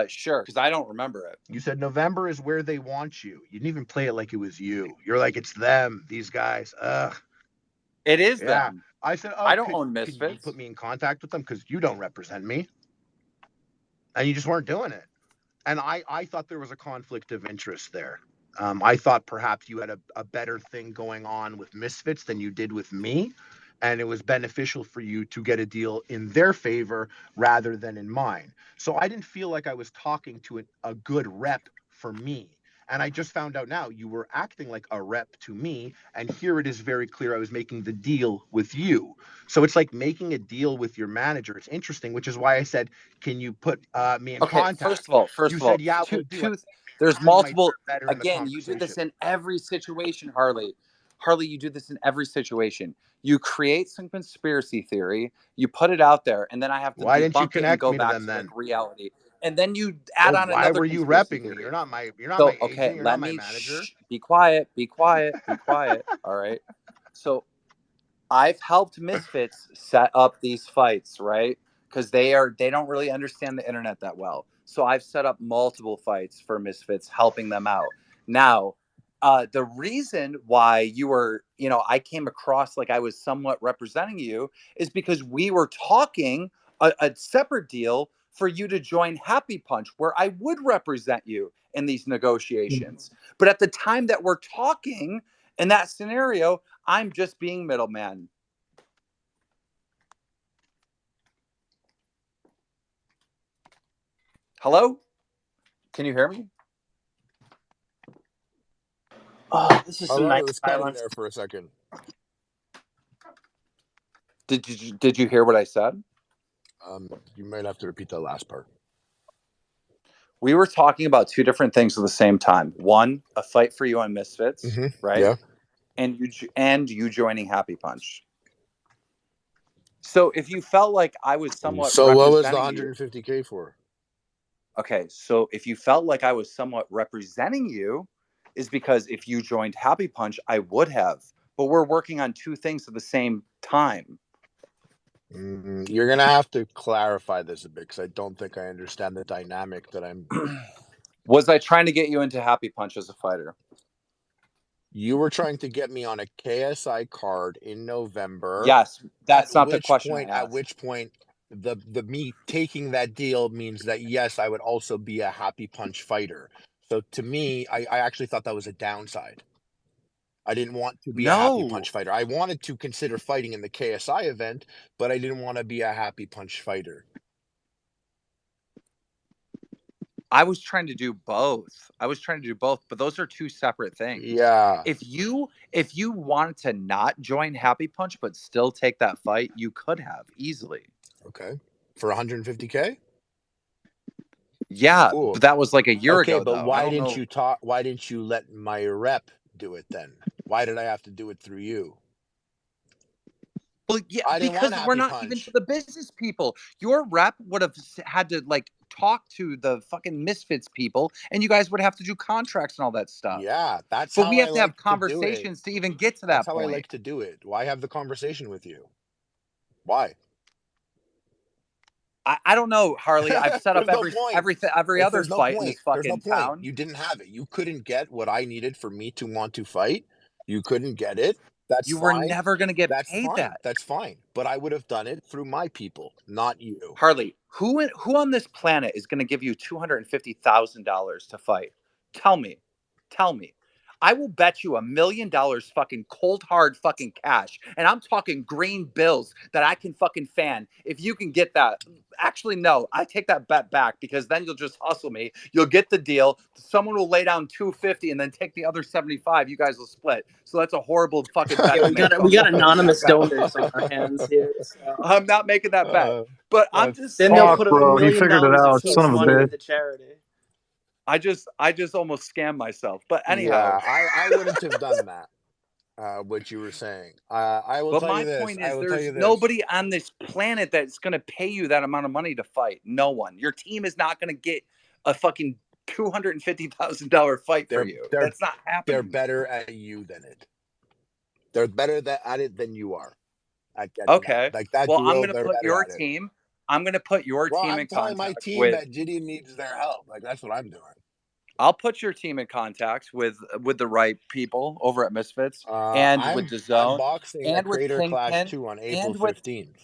Sure, because I don't remember it. You said November is where they want you. You didn't even play it like it was you. You're like, it's them, these guys. Ugh. It is Yeah. them. I said, I oh, don't own can you Misfits. put me in contact with them? Because you don't represent me. And you just weren't doing it. And I thought there was a conflict of interest there. I thought perhaps you had a better thing going on with Misfits than you did with me. And it was beneficial for you to get a deal in their favor rather than in mine. So I didn't feel like I was talking to a good rep for me. And I just found out now you were acting like a rep to me. And here it is very clear I was making the deal with you. So it's like making a deal with your manager. It's interesting, which is why I said, can you put me in Okay, contact? first You of all, said, yeah, we'll do it. there's Team might multiple. fare better in the Again, you do this conversation. in every situation, Harley. Harley, you do this in every situation. You create some conspiracy theory, you put it out there, and then I have to Why didn't you debunk it and connect go me to back them to like then? reality. And then you add Well, on why another were you conspiracy repping me? theory. You're not So, my okay, agent. You're not let my me manager. be quiet, be quiet, be quiet. All right. So I've helped Misfits set up these fights, right? Because they don't really understand the internet that well. So I've set up multiple fights for Misfits, helping them out. Now, the reason why you were, I came across like I was somewhat representing you is because we were talking a separate deal for you to join Happy Punch, where I would represent you in these negotiations. But at the time that we're talking in that scenario, I'm just being middleman. Hello? Can you hear me? Oh, this is All some right, nice it was cutting silence. there for a second. Did you hear what I said? You might have to repeat the last part. We were talking about two different things at the same time. One, a fight for you on Misfits, right? Yeah. And you joining Happy Punch. So if you felt like I was somewhat So what was the representing you, 150K for? okay, so if you felt like I was somewhat representing you, is because if you joined Happy Punch, I would have. But we're working on two things at the same time. You're gonna have to clarify this a bit because I don't think I understand the dynamic that I'm. Was I trying to get you into Happy Punch as a fighter? You were trying to get me on a KSI card in November. Yes, that's At not the which question I point, at asked. which point, the me taking that deal means that yes, I would also be a Happy Punch fighter. So to me, I actually thought that was a downside. I didn't want to be a Happy No, Punch fighter. I wanted to consider fighting in the KSI event, but I didn't want to be a Happy Punch fighter. I was trying to do both. But those are two separate things. Yeah. If you wanted to not join Happy Punch but still take that fight, you could have easily. Okay. For 150K? Yeah, Cool. but that was like a year Okay, ago. but Though. why didn't you talk? Why didn't you let my rep do it then? Why did I have to do it through you? Well, yeah, I didn't want because we're Happy not Punch. even to the business people. Your rep would have had to like talk to the fucking Misfits people, and you guys would have to do contracts and all that stuff. Yeah, that's But how we have I to have like to do it. conversations to even get to that That's how I point. like to do it. Why have the conversation with you? Why? I don't know, Harley. I've set up There's no point. every other There's no fight in point. this There's no fucking point. town. You didn't have it. You couldn't get what I needed for me to want to fight. You couldn't get it. That's You were fine. never going to get That's paid fine. that. That's fine. But I would have done it through my people, not you. Harley, who on this planet is going to give you $250,000 to fight? Tell me. I will bet you $1 million fucking cold hard fucking cash. And I'm talking green bills that I can fucking fan if you can get that. Actually, no, I take that bet back because then you'll just hustle me. You'll get the deal. Someone will lay down 250 and then take the other 75. You guys will split. So that's a horrible fucking bet. Yeah, we got anonymous donors on our hands here. So. I'm not making that bet. But I'm just Then saying, they'll Fuck, put $1 bro. He million figured it of out. team Son of a money bitch. into charity. I just almost scammed myself. But anyhow, Yeah, I wouldn't have done that. What you were saying. I will tell you this. Point is, I will tell you there's this. nobody on this planet that's going to pay you that amount of money to fight. No one. Your team is not going to get a fucking $250,000 fight for you. That's not happening. They're better at you than it. They're better at it than you are. Okay. Like that well, deal, I'm going to they're put better your at it. team. I'm going to put your Well, team I'm in telling my contact team with. that Giddy needs their help. Like that's what I'm doing. I'll put your team in contact with the right people over at Misfits and with the Zone I'm boxing and at with Crrator Class Kingpin 2 on April and with 15th.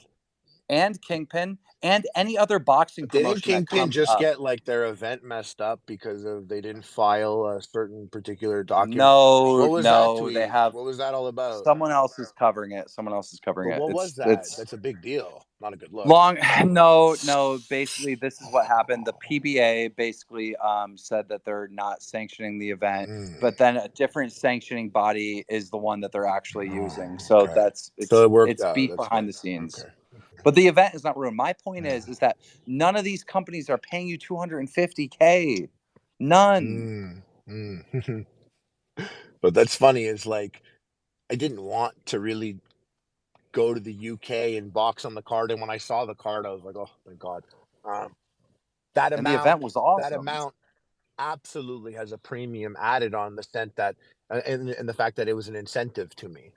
and Kingpin and any other boxing Didn't promotion that Kingpin comes just up. get like their event messed up because they didn't file a certain particular document? No, What was that they tweet? have. What was that all about? Someone else is covering it. But what was that? That's a big deal. Not a good look. No. Basically, this is what happened. The PBA basically said that they're not sanctioning the event, but then a different sanctioning body is the one that they're actually using. So Okay. it's beef behind the scenes. Okay. But the event is not ruined. My point is that none of these companies are paying you $250K. None. But that's funny. Is like I didn't want to really go to the UK and box on the card, and when I saw the card, I was like, oh my god, that amount. And the event was awesome. That amount absolutely has a premium added on the sense that, and the fact that it was an incentive to me.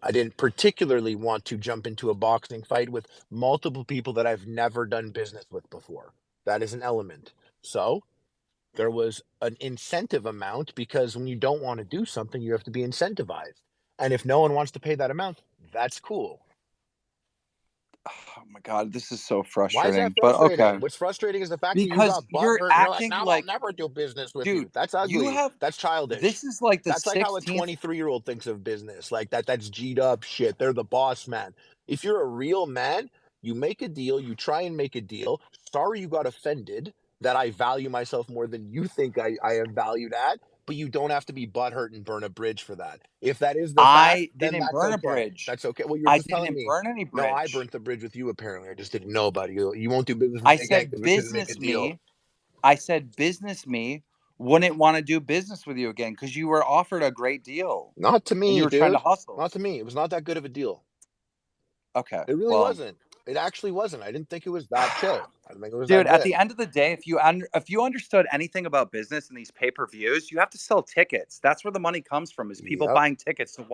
I didn't particularly want to jump into a boxing fight with multiple people that I've never done business with before. That is an element. So there was an incentive amount, because when you don't want to do something, you have to be incentivized. And if no one wants to pay that amount, that's cool. Oh my God, this is so Why is that frustrating. But frustrating? okay. What's frustrating is the fact that you Because got you're butthurt and you're like, acting no, I'll like, never do business with dude, you. That's you ugly. have, That's childish. this is like the That's like how a 16th. 23-year-old thinks of business. Like that's G'd up shit. They're the boss man. If you're a real man, you make a deal, you try and make a deal. Sorry you got offended that I value myself more than you think I am valued at, but you don't have to be butthurt and burn a bridge for that. If that is the fact, I then didn't that's burn a okay. bridge. That's okay. Well, you're I just telling didn't me. burn any No, I bridge. burnt the bridge with you, apparently. I just didn't know about it. You won't do business with I me again said because we couldn't make a business deal. me. I said business me wouldn't want to do business with you again because you were offered a great deal Not to and you me, were trying to dude. hustle. Not to me. It was not that good of a deal. Okay. It really Well, wasn't. It actually wasn't. I didn't think it was that chill. I didn't think it was dude, that at good. the end of the day, if you understood anything about business and these pay-per-views, you have to sell tickets. That's where the money comes from, is people Yep. buying tickets to watch.